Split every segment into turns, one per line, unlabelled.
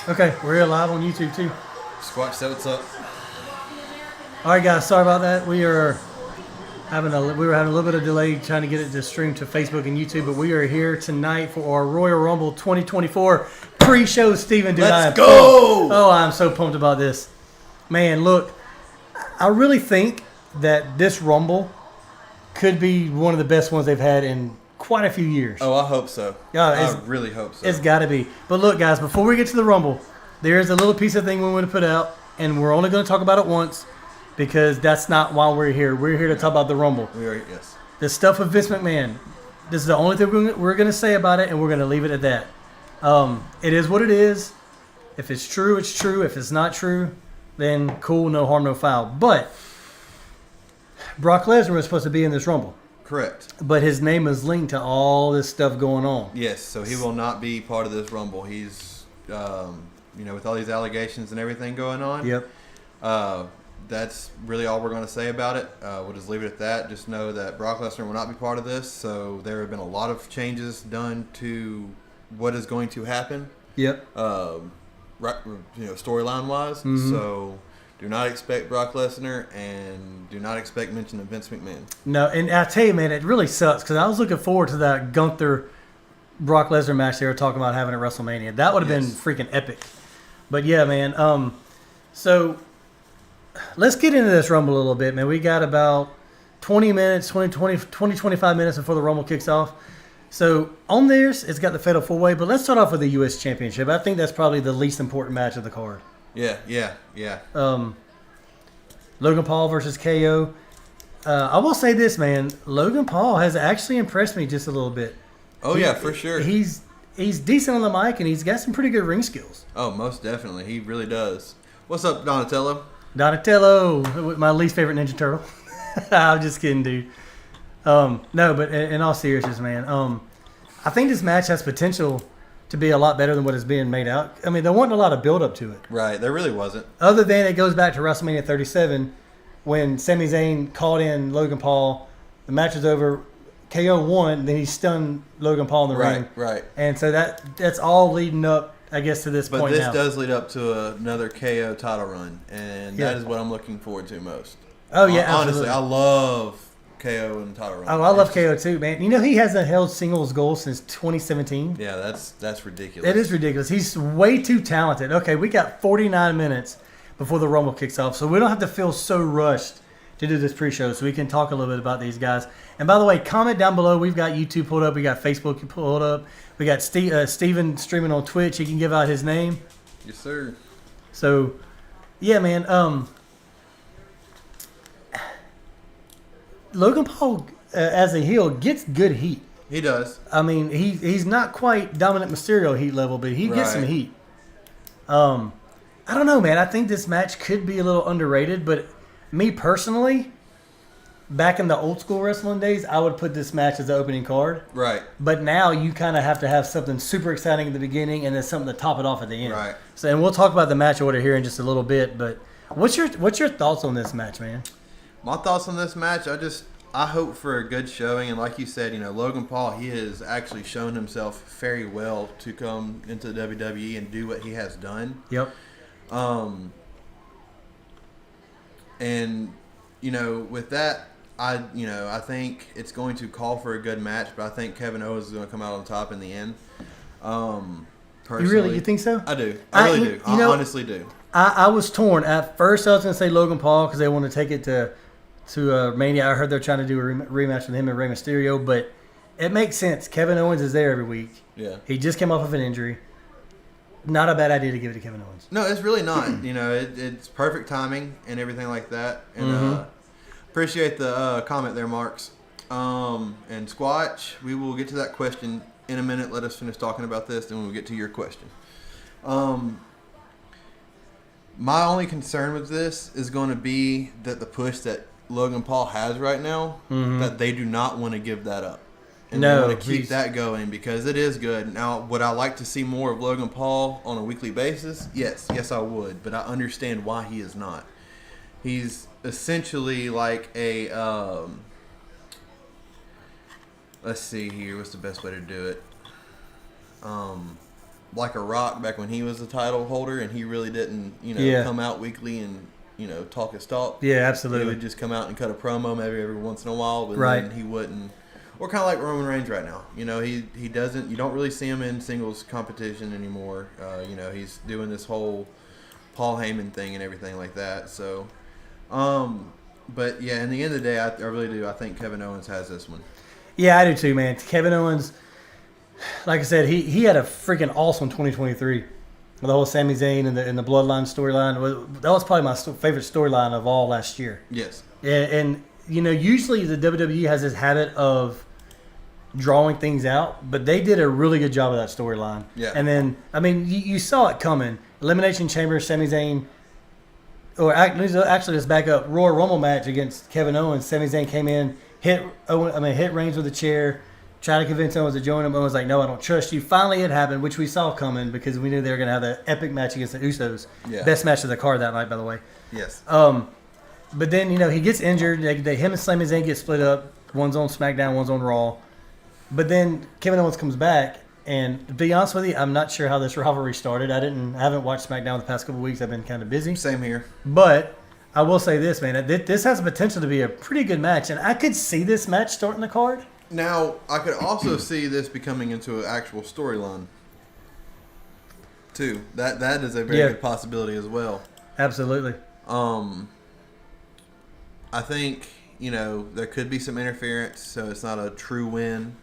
Okay, we're here live on YouTube too.
Squatch, say what's up.
All right, guys. Sorry about that. We were having a little bit of delay trying to get it to stream to Facebook and YouTube, but we are here tonight for our Royal Rumble 2024 pre-show. Steven, dude,
Let's go!
I'm so pumped about this, man. Look, I really think that this Rumble could be one of the best ones they've had in quite a few years.
Oh, I hope so.
Yeah,
I really hope so.
It's got to be. But look, guys, before we get to the Rumble, there is a little piece of thing we want to put out, and we're only going to talk about it once because that's not why we're here. We're here to talk about the Rumble.
We are, yes.
The stuff with Vince McMahon. This is the only thing we're going to say about it, and we're going to leave it at that. It is what it is. If it's true, it's true. If it's not true, then cool, no harm, no foul. But Brock Lesnar was supposed to be in this Rumble.
Correct.
But his name is linked to all this stuff going on.
Yes, so he will not be part of this Rumble. He's, with all these allegations and everything going on.
Yep.
That's really all we're going to say about it. We'll just leave it at that. Just know that Brock Lesnar will not be part of this. So there have been a lot of changes done to what is going to happen.
Yep.
Storyline wise. Mm-hmm. So do not expect Brock Lesnar and do not expect mention of Vince McMahon.
No, and I tell you, man, it really sucks because I was looking forward to that Gunther Brock Lesnar match they were talking about having at WrestleMania. That would have been freaking epic. But yeah, man. So let's get into this Rumble a little bit, man. We got about 20 minutes, 25 minutes before the Rumble kicks off. So on theirs, it's got the Fatal 4-Way, but let's start off with the U.S. Championship. I think that's probably the least important match of the card.
Yeah.
Logan Paul versus KO. I will say this, man. Logan Paul has actually impressed me just a little bit.
Oh, yeah, for sure.
He's decent on the mic, and he's got some pretty good ring skills.
Oh, most definitely. He really does. What's up, Donatello?
Donatello, my least favorite Ninja Turtle. I'm just kidding, dude. No, but in all seriousness, man, I think this match has potential to be a lot better than what is being made out. I mean, there wasn't a lot of build-up to it.
Right, there really wasn't.
Other than it goes back to WrestleMania 37 when Sami Zayn called in Logan Paul. The match was over. KO won, then he stunned Logan Paul in the ring.
Right.
And so that's all leading up, I guess, to this point now.
But this does lead up to another KO title run, and that is what I'm looking forward to most.
Oh, yeah,
honestly, I love KO and title run.
Oh, I love KO too, man. You know, he hasn't held singles gold since 2017.
Yeah, that's ridiculous.
It is ridiculous. He's way too talented. Okay, we got 49 minutes before the Rumble kicks off, so we don't have to feel so rushed to do this pre-show, so we can talk a little bit about these guys. And by the way, comment down below. We've got YouTube pulled up. We got Facebook pulled up. We got Steven streaming on Twitch. He can give out his name.
Yes, sir.
So, yeah, man. Logan Paul, as a heel, gets good heat.
He does.
I mean, he's not quite Dominic Mysterio heat level, but he gets some heat. I don't know, man. I think this match could be a little underrated, but me personally, back in the old school wrestling days, I would put this match as the opening card.
Right.
But now you kind of have to have something super exciting at the beginning and then something to top it off at the end.
Right.
So, and we'll talk about the match order here in just a little bit. But what's your thoughts on this match, man?
My thoughts on this match, I hope for a good showing, and like you said, Logan Paul, he has actually shown himself very well to come into the WWE and do what he has done.
Yep.
And with that, I think it's going to call for a good match, but I think Kevin Owens is going to come out on top in the end. Personally,
You think so?
I do. I really do. I honestly do.
I was torn. At first, I was going to say Logan Paul because they want to take it to Mania. I heard they're trying to do a rematch with him and Rey Mysterio, but it makes sense. Kevin Owens is there every week.
Yeah.
He just came off of an injury. Not a bad idea to give it to Kevin Owens.
No, it's really not. It's perfect timing and everything like that. And appreciate the comment there, Marks. And Squatch, we will get to that question in a minute. Let us finish talking about this, then we'll get to your question. My only concern with this is going to be that the push that Logan Paul has right now, that they do not want to give that up. And they want to keep that going because it is good. Now, would I like to see more of Logan Paul on a weekly basis? Yes, I would. But I understand why he is not. He's essentially like a, let's see here. What's the best way to do it? like a Rock back when he was the title holder, and he really didn't, come out weekly and talk his talk.
Yeah, absolutely.
He would just come out and cut a promo maybe every once in a while, but
right.
then he wouldn't. Or kind of like Roman Reigns right now. He doesn't. You don't really see him in singles competition anymore. He's doing this whole Paul Heyman thing and everything like that. So, but yeah, in the end of the day, I really do. I think Kevin Owens has this one. Yeah,
I do too, man. Kevin Owens, like I said, he had a freaking awesome 2023. The whole Sami Zayn and the Bloodline storyline. That was probably my favorite storyline of all last year.
Yes.
And usually the WWE has this habit of drawing things out, but they did a really good job of that storyline.
Yeah.
And then, you saw it coming. Elimination Chamber, Sami Zayn, or actually, let's back up. Royal Rumble match against Kevin Owens. Sami Zayn came in, hit Reigns with a chair, tried to convince Owens to join him. Owens was like, no, I don't trust you. Finally, it happened, which we saw coming because we knew they were going to have that epic match against the Usos.
Yeah.
Best match of the card that night, by the way.
Yes.
But then, he gets injured. Him and Sami Zayn get split up. One's on SmackDown, one's on Raw. But then Kevin Owens comes back, and to be honest with you, I'm not sure how this rivalry started. I haven't watched SmackDown the past couple of weeks. I've been kind of busy.
Same here.
But I will say this, man. This has the potential to be a pretty good match, and I could see this match starting the card.
Now, I could also see this becoming into an actual storyline, too. That is a very good possibility as well.
Absolutely.
I think, there could be some interference, so it's not a true win.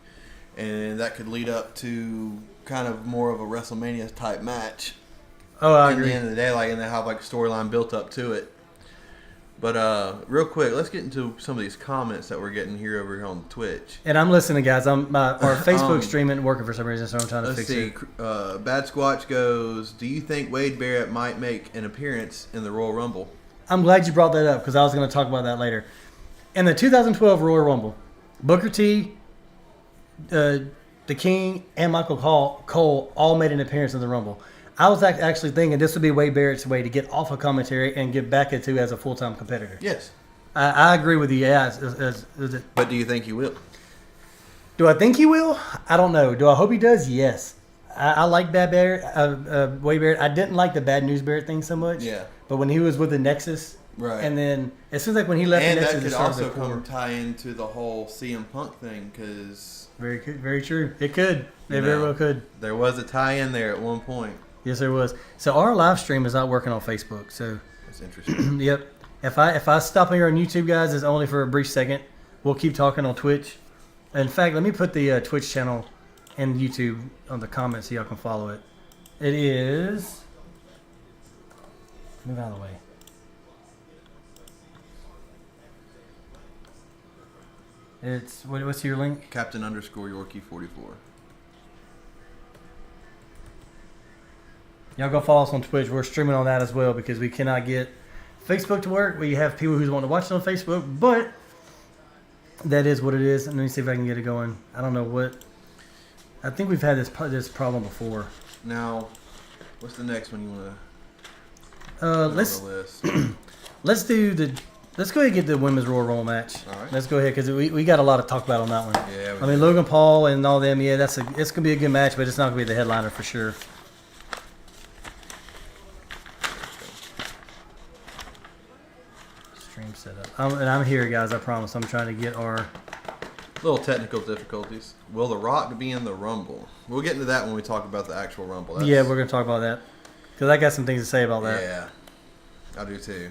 And that could lead up to kind of more of a WrestleMania type match.
Oh, I agree.
At the end of the day, and they have a storyline built up to it. But real quick, let's get into some of these comments that we're getting over here on Twitch.
And I'm listening, guys. Our Facebook stream isn't working for some reason, so I'm trying to fix it.
Let's see. Bad Squatch goes, do you think Wade Barrett might make an appearance in the Royal Rumble?
I'm glad you brought that up because I was going to talk about that later. In the 2012 Royal Rumble, Booker T, the King, and Michael Cole all made an appearance in the Rumble. I was actually thinking this would be Wade Barrett's way to get off of commentary and get back into as a full-time competitor.
Yes.
I agree with you. Yeah.
But do you think he will?
Do I think he will? I don't know. Do I hope he does? Yes. I like Bad Barrett, Wade Barrett. I didn't like the Bad News Barrett thing so much.
Yeah.
But when he was with the Nexus,
right,
and then it seems like when he left the Nexus,
and that could also tie into the whole CM Punk thing because
very true. It could. It very well could.
There was a tie-in there at one point.
Yes, there was. So our live stream is not working on Facebook. So
that's interesting.
Yep. If I stop here on YouTube, guys, it's only for a brief second. We'll keep talking on Twitch. In fact, let me put the Twitch channel and YouTube on the comments so y'all can follow it. It is. Move out of the way. It's what's your link?
Captain_Yorkie44.
Y'all go follow us on Twitch. We're streaming on that as well because we cannot get Facebook to work. We have people who want to watch it on Facebook, but that is what it is. And let me see if I can get it going. I don't know what. I think we've had this problem before.
Now, what's the next one you want to?
Let's do the. Let's go ahead and get the women's Royal Rumble match.
All right.
Let's go ahead because we got a lot to talk about on that one.
Yeah.
I mean, Logan Paul and all them. Yeah, it's gonna be a good match, but it's not gonna be the headliner for sure. Stream setup. And I'm here, guys. I promise. I'm trying to get our
little technical difficulties. Will The Rock be in the Rumble? We'll get into that when we talk about the actual Rumble.
Yeah, we're gonna talk about that because I got some things to say about that.
Yeah, I do too.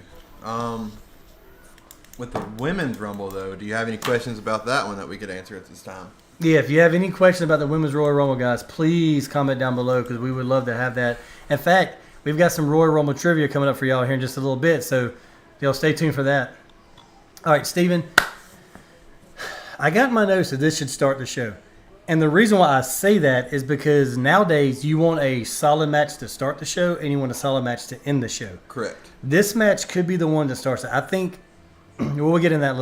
With the women's Rumble, though, do you have any questions about that one that we could answer at this time?
Yeah, if you have any questions about the women's Royal Rumble, guys, please comment down below because we would love to have that. In fact, we've got some Royal Rumble trivia coming up for y'all here in just a little bit, so y'all stay tuned for that. All right, Steven, I got in my notes that this should start the show. And the reason why I say that is because nowadays you want a solid match to start the show and you want a solid match to end the show.
Correct.
This match could be the one that starts it. I think we'll get in that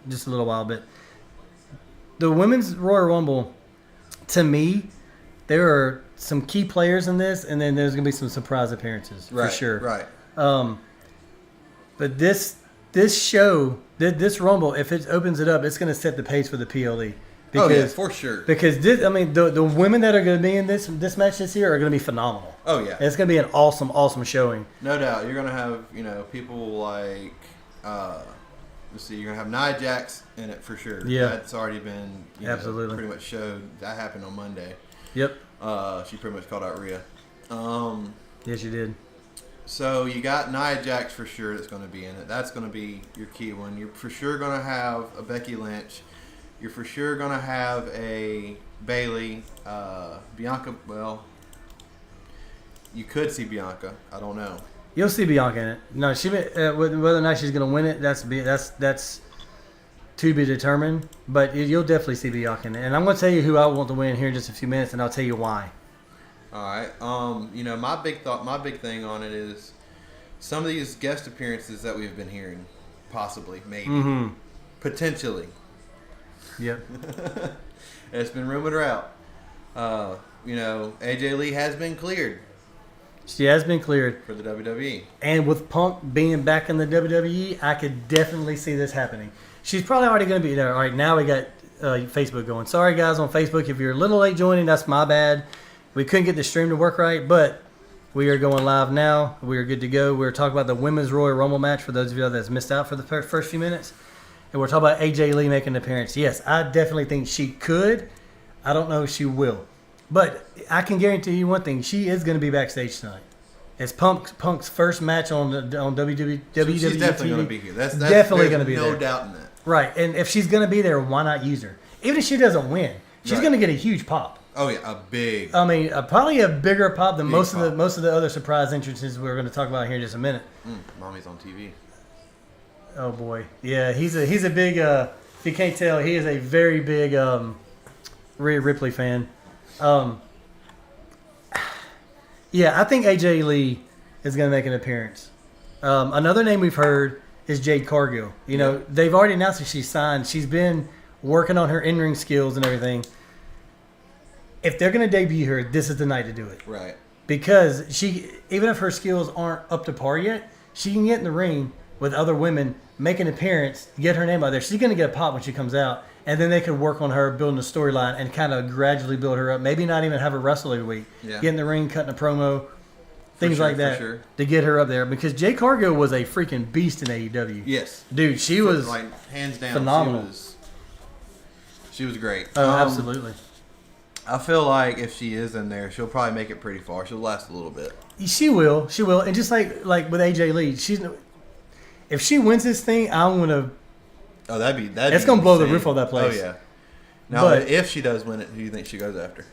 just a little while, but the women's Royal Rumble, to me, there are some key players in this, and then there's going to be some surprise appearances for sure.
Right.
But this show, this Rumble, if it opens it up, it's going to set the pace for the PLE. Because,
for sure.
Because the women that are going to be in this match this year are going to be phenomenal.
Oh yeah,
and it's going to be an awesome showing.
No doubt. You're going to have people like let's see, you're going to have Nia Jax in it for sure.
Yeah,
that's already been
absolutely
pretty much showed. That happened on Monday.
Yep.
She pretty much called out Rhea.
Yes, you did.
So you got Nia Jax for sure that's going to be in it. That's going to be your key one. You're for sure going to have a Becky Lynch. You're for sure going to have a Bayley. Bianca, well, you could see Bianca. I don't know.
You'll see Bianca in it. No, whether or not she's going to win it, that's to be determined. But you'll definitely see Bianca in it. And I'm going to tell you who I want to win here in just a few minutes, and I'll tell you why.
All right. My big thing on it is some of these guest appearances that we've been hearing, possibly, maybe, potentially.
Yep.
It's been rumored out. AJ Lee has been cleared.
She has been cleared
for the WWE.
And with Punk being back in the WWE, I could definitely see this happening. She's probably already going to be there. All right, now we got Facebook going. Sorry, guys, on Facebook. If you're a little late joining, that's my bad. We couldn't get the stream to work right, but we are going live now. We are good to go. We're talking about the Women's Royal Rumble match for those of you that's missed out for the first few minutes. And we're talking about AJ Lee making an appearance. Yes, I definitely think she could. I don't know if she will. But I can guarantee you one thing. She is going to be backstage tonight. It's Punk's first match on WWE.
She's definitely going to be here. That's
definitely going to be there.
No doubt in that.
Right. And if she's going to be there, why not use her? Even if she doesn't win, she's going to get a huge pop.
Oh yeah, a big.
Probably a bigger pop than most of the other surprise entrances we're going to talk about here in just a minute.
Mommy's on TV.
Oh boy, yeah, he's a big. If you can't tell, he is a very big Rhea Ripley fan. Yeah, I think AJ Lee is going to make an appearance. Another name we've heard is Jade Cargill. They've already announced that she's signed. She's been working on her in-ring skills and everything. If they're going to debut her, this is the night to do it.
Right.
Because even if her skills aren't up to par yet, she can get in the ring with other women, make an appearance, get her name out there. She's going to get a pop when she comes out, and then they could work on her building a storyline and kind of gradually build her up. Maybe not even have her wrestle every week.
Yeah.
Get in the ring, cutting a promo, things like that to get her up there. Because Jade Cargill was a freaking beast in AEW.
Yes.
Dude, she was
hands down
phenomenal.
She was great.
Oh, absolutely.
I feel like if she is in there, she'll probably make it pretty far. She'll last a little bit.
She will. And just like with AJ Lee, if she wins this thing, I'm gonna.
Oh, that'd
it's gonna blow the roof off that place.
Oh yeah. Now, if she does win it, who do you think she goes after?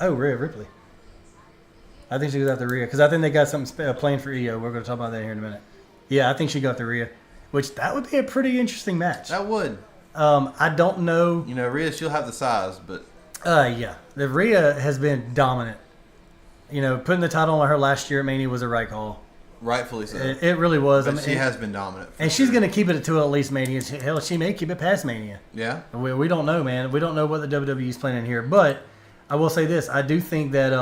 Oh, Rhea Ripley. I think she goes after Rhea because I think they got something planned for EO. We're gonna talk about that here in a minute. Yeah, I think she got the Rhea, which that would be a pretty interesting match.
That would.
I don't know.
Rhea, she'll have the size, but.
Yeah. The Rhea has been dominant. Putting the title on her last year at Mania was a right call.
Rightfully so.
It really was.
But she has been dominant.
And she's going to keep it until at least Mania. Hell, she may keep it past Mania.
Yeah.
We don't know, man. We don't know what the WWE is planning here. But I will say this. I do think that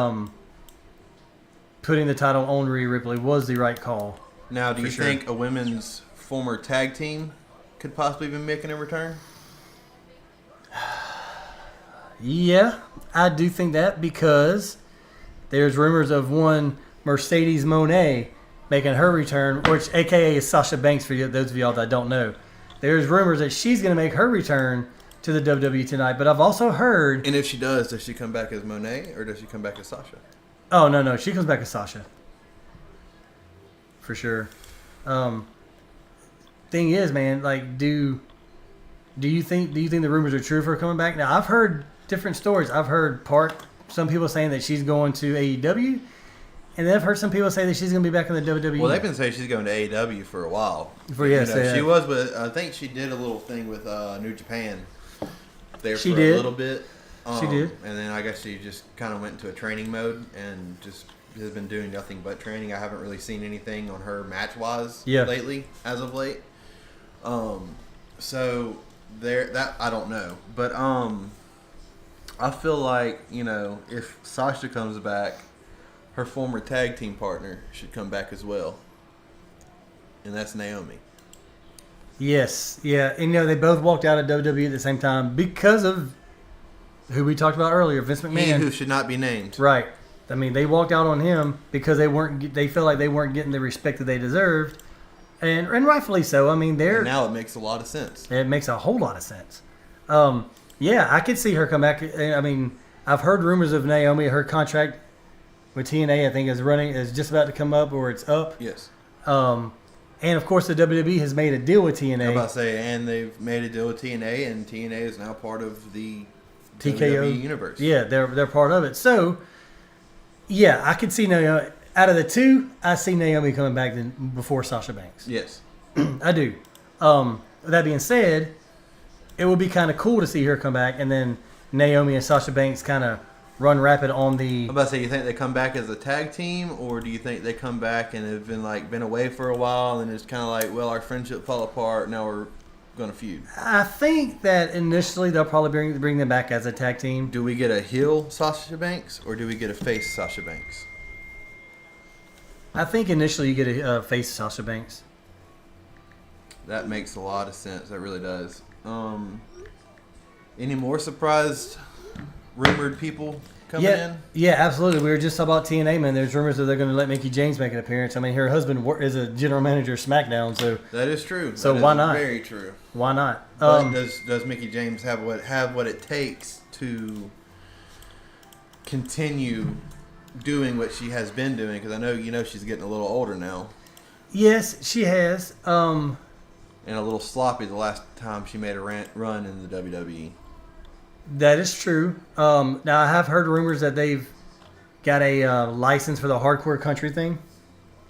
putting the title on Rhea Ripley was the right call.
Now, do you think a women's former tag team could possibly be making a return?
Yeah, I do think that because there's rumors of one Mercedes Moné making her return, which AKA is Sasha Banks for those of y'all that don't know. There's rumors that she's going to make her return to the WWE tonight, but I've also heard...
And if she does she come back as Moné or does she come back as Sasha?
Oh, no, she comes back as Sasha. For sure. Thing is, man, do you think the rumors are true for her coming back? Now, I've heard different stories. I've heard some people saying that she's going to AEW, and then I've heard some people say that she's going to be back in the WWE.
Well, they've been saying she's going to AEW for a while.
She
was, but I think she did a little thing with New Japan there
a
little bit.
She did,
and then I guess she just kind of went into a training mode and just has been doing nothing but training. I haven't really seen anything on her match-wise lately, as of late. So that I don't know, but I feel like if Sasha comes back, her former tag team partner should come back as well, and that's Naomi.
Yes, yeah, and they both walked out of WWE at the same time because of who we talked about earlier, Vince McMahon,
He who should not be named.
Right. I mean, they walked out on him because they felt like they weren't getting the respect that they deserved, and rightfully so. I mean,
And now it makes a lot of sense.
it makes a whole lot of sense. Yeah, I could see her come back. I mean, I've heard rumors of Naomi. Her contract with TNA, I think, is just about to come up, or it's up.
Yes.
And of course, the WWE has made a deal with TNA.
I'm about to say, and they've made a deal with TNA, and TNA is now part of the
TKO
WWE universe.
Yeah, they're part of it. So, yeah, I could see Naomi. Out of the two, I see Naomi coming back before Sasha Banks.
Yes.
I do. That being said, it would be kind of cool to see her come back, and then Naomi and Sasha Banks kind of run rapid on the.
I'm about to say, you think they come back as a tag team, or do you think they come back and have been away for a while, and it's kind of like, well, our friendship fell apart, now we're going to feud?
I think that initially they'll probably bring them back as a tag team.
Do we get a heel Sasha Banks, or do we get a face Sasha Banks?
I think initially you get a face Sasha Banks.
That makes a lot of sense. That really does. Any more surprised, rumored people coming in?
Yeah, absolutely. We were just talking about TNA, man. There's rumors that they're going to let Mickie James make an appearance. I mean, her husband is a general manager of SmackDown, so
that is true.
So
that
why
is
not?
Very true.
Why not?
But does Mickie James have what it takes to continue doing what she has been doing? Because I know she's getting a little older now.
Yes, she has.
And a little sloppy the last time she made a run in the WWE.
That is true. Now, I have heard rumors that they've got a license for the hardcore country thing,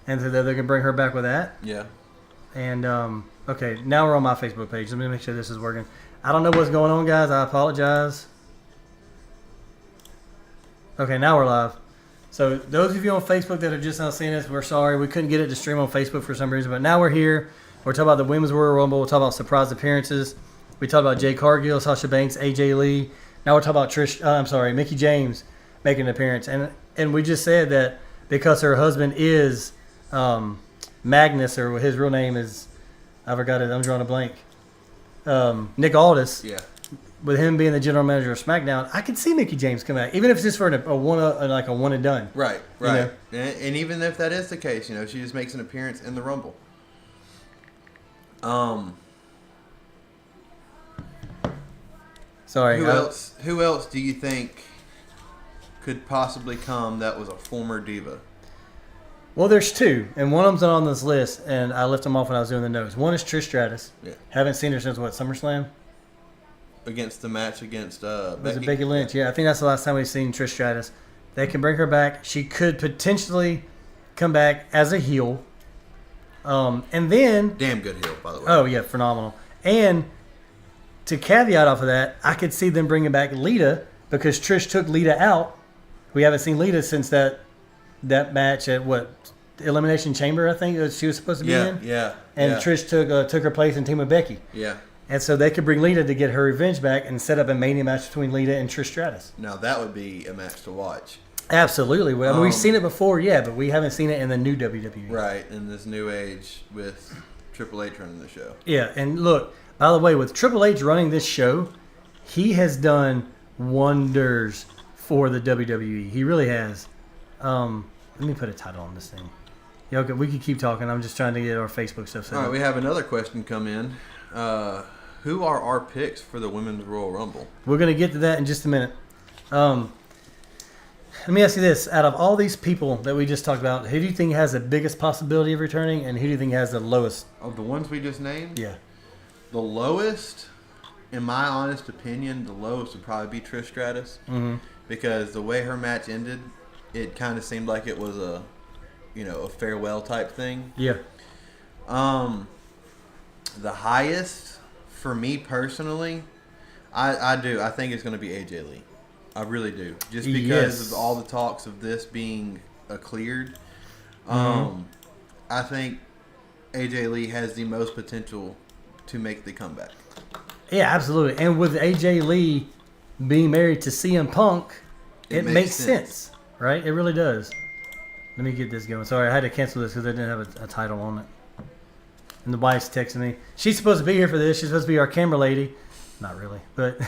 and so that they can bring her back with that.
Yeah.
And, okay, now we're on my Facebook page. Let me make sure this is working. I don't know what's going on, guys. I apologize. Okay, now we're live. So those of you on Facebook that are just now seeing us, we're sorry. We couldn't get it to stream on Facebook for some reason, but now we're here. We're talking about the Women's Royal Rumble. We'll talk about surprise appearances. We talked about Jay Cargill, Sasha Banks, AJ Lee. Now we're talking about Mickie James making an appearance. And we just said that because her husband is Magnus, or his real name is, I forgot it, I'm drawing a blank, Nick Aldis.
Yeah.
With him being the general manager of SmackDown, I could see Mickie James come back, even if it's just for a one and done.
Right.
You know?
And even if that is the case, she just makes an appearance in the Rumble.
Sorry.
Who else do you think could possibly come that was a former diva?
Well, there's two, and one of them's not on this list, and I left them off when I was doing the notes. One is Trish Stratus.
Yeah.
Haven't seen her since SummerSlam?
Against the match against
Was it Becky Lynch? Yeah, I think that's the last time we've seen Trish Stratus. They can bring her back. She could potentially come back as a heel. And then...
Damn good heel, by the way.
Oh, yeah, phenomenal. And to caveat off of that, I could see them bringing back Lita, because Trish took Lita out. We haven't seen Lita since that match at Elimination Chamber, I think she was supposed to be in.
Yeah.
And Trish took her place in team with Becky.
Yeah.
And so they could bring Lita to get her revenge back and set up a Mania match between Lita and Trish Stratus.
Now that would be a match to watch.
Absolutely. I mean, we've seen it before, yeah, but we haven't seen it in the new WWE.
Right, in this new age with Triple H running the show.
Yeah, and look, by the way, with Triple H running this show, he has done wonders for the WWE. He really has. Let me put a title on this thing. Yeah, okay, we could keep talking. I'm just trying to get our Facebook stuff set
All right,
up.
we have another question come in. Who are our picks for the Women's Royal Rumble?
We're going to get to that in just a minute. Let me ask you this. Out of all these people that we just talked about, who do you think has the biggest possibility of returning, and who do you think has the lowest?
Of the ones we just named?
Yeah.
The lowest, in my honest opinion, the lowest would probably be Trish Stratus.
Mm-hmm.
Because the way her match ended, it kind of seemed like it was a farewell type thing.
Yeah.
The highest, for me personally, I think it's going to be AJ Lee. I really do. Just because of all the talks of this being cleared. I think AJ Lee has the most potential to make the comeback.
Yeah, absolutely. And with AJ Lee being married to CM Punk, it makes sense, right? It really does. Let me get this going. Sorry, I had to cancel this because I didn't have a title on it. And the wife's texting me. She's supposed to be here for this. She's supposed to be our camera lady. Not really, but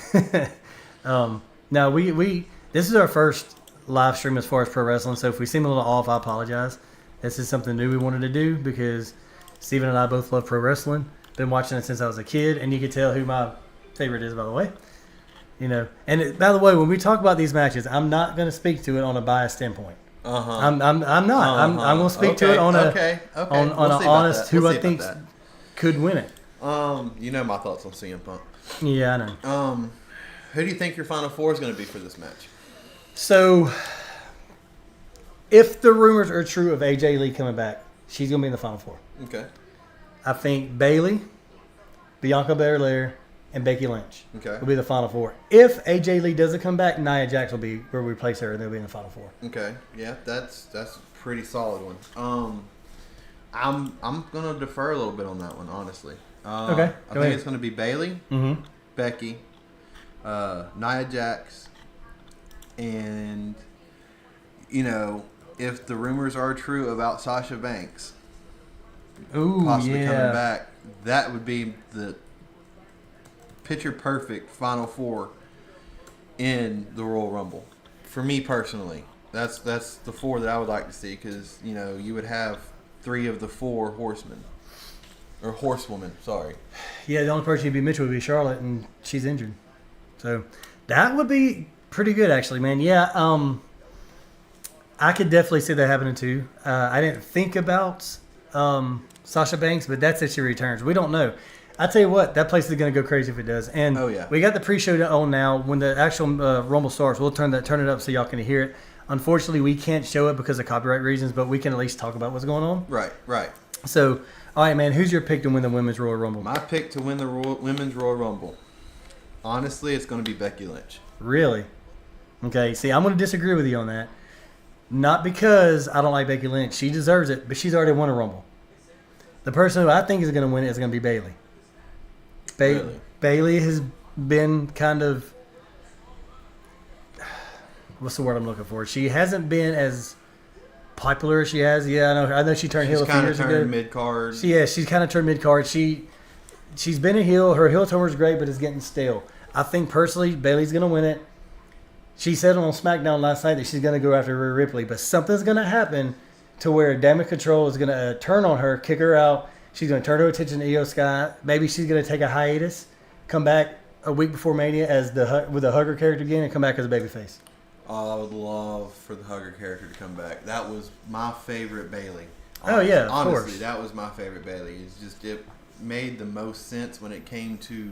no, we this is our first live stream as far as pro wrestling. So if we seem a little off, I apologize. This is something new we wanted to do because Steven and I both love pro wrestling. Been watching it since I was a kid, and you can tell who my favorite is, by the way. You know, and by the way, when we talk about these matches, I'm not going to speak to it on a biased standpoint. I'm not. I'm going to speak to it on a on an honest who I think could win it.
You know my thoughts on CM Punk.
Yeah, I know.
Who do you think your final four is going to be for this match?
So, if the rumors are true of AJ Lee coming back, she's going to be in the final four.
Okay.
I think Bayley, Bianca Belair, and Becky Lynch will be the final four. If AJ Lee doesn't come back, Nia Jax will be where we place her, and they'll be in the final four.
Okay. Yeah, that's a pretty solid one. I'm gonna defer a little bit on that one, honestly.
Okay.
I think it's gonna be Bayley, Becky, Nia Jax, and you know, if the rumors are true about Sasha Banks possibly coming back, that would be the picture perfect final four in the Royal Rumble. For me personally, that's the four that I would like to see, because you know you would have 3 of the 4 horsemen or horsewomen. Sorry.
Yeah, the only person you'd be Mitchell would be Charlotte, and she's injured. So that would be pretty good, actually, man. Yeah, I could definitely see that happening too. I didn't think about Sasha Banks, but that's if she returns. We don't know. I tell you what, that place is going to go crazy if it does. And we got the pre-show on now. When the actual Rumble starts, we'll turn it up so y'all can hear it. Unfortunately, we can't show it because of copyright reasons, but we can at least talk about what's going on.
Right.
So, all right, man, who's your pick to win the Women's Royal Rumble?
My pick to win the Women's Royal Rumble, honestly, it's going to be Becky Lynch.
Really? Okay, see, I'm going to disagree with you on that. Not because I don't like Becky Lynch. She deserves it, but she's already won a Rumble. The person who I think is going to win it is going to be Bayley.
Really?
Bayley has been kind of, what's the word I'm looking for? She hasn't been as popular as she has. Yeah, I know she turned heel a few years ago.
She's kind of turned mid-card.
She's kind of turned mid-card. She's been a heel. Her heel turn was great, but it's getting stale. I think, personally, Bayley's going to win it. She said on SmackDown last night that she's going to go after Rhea Ripley, but something's going to happen to where Damage Control is going to turn on her, kick her out. She's going to turn her attention to Io Sky. Maybe she's going to take a hiatus, come back a week before Mania with the Hugger character again, and come back as a babyface.
Oh, I would love for the Hugger character to come back. That was my favorite Bayley.
Honestly, of
honestly,
course.
That was my favorite Bayley. It's just, it made the most sense when it came to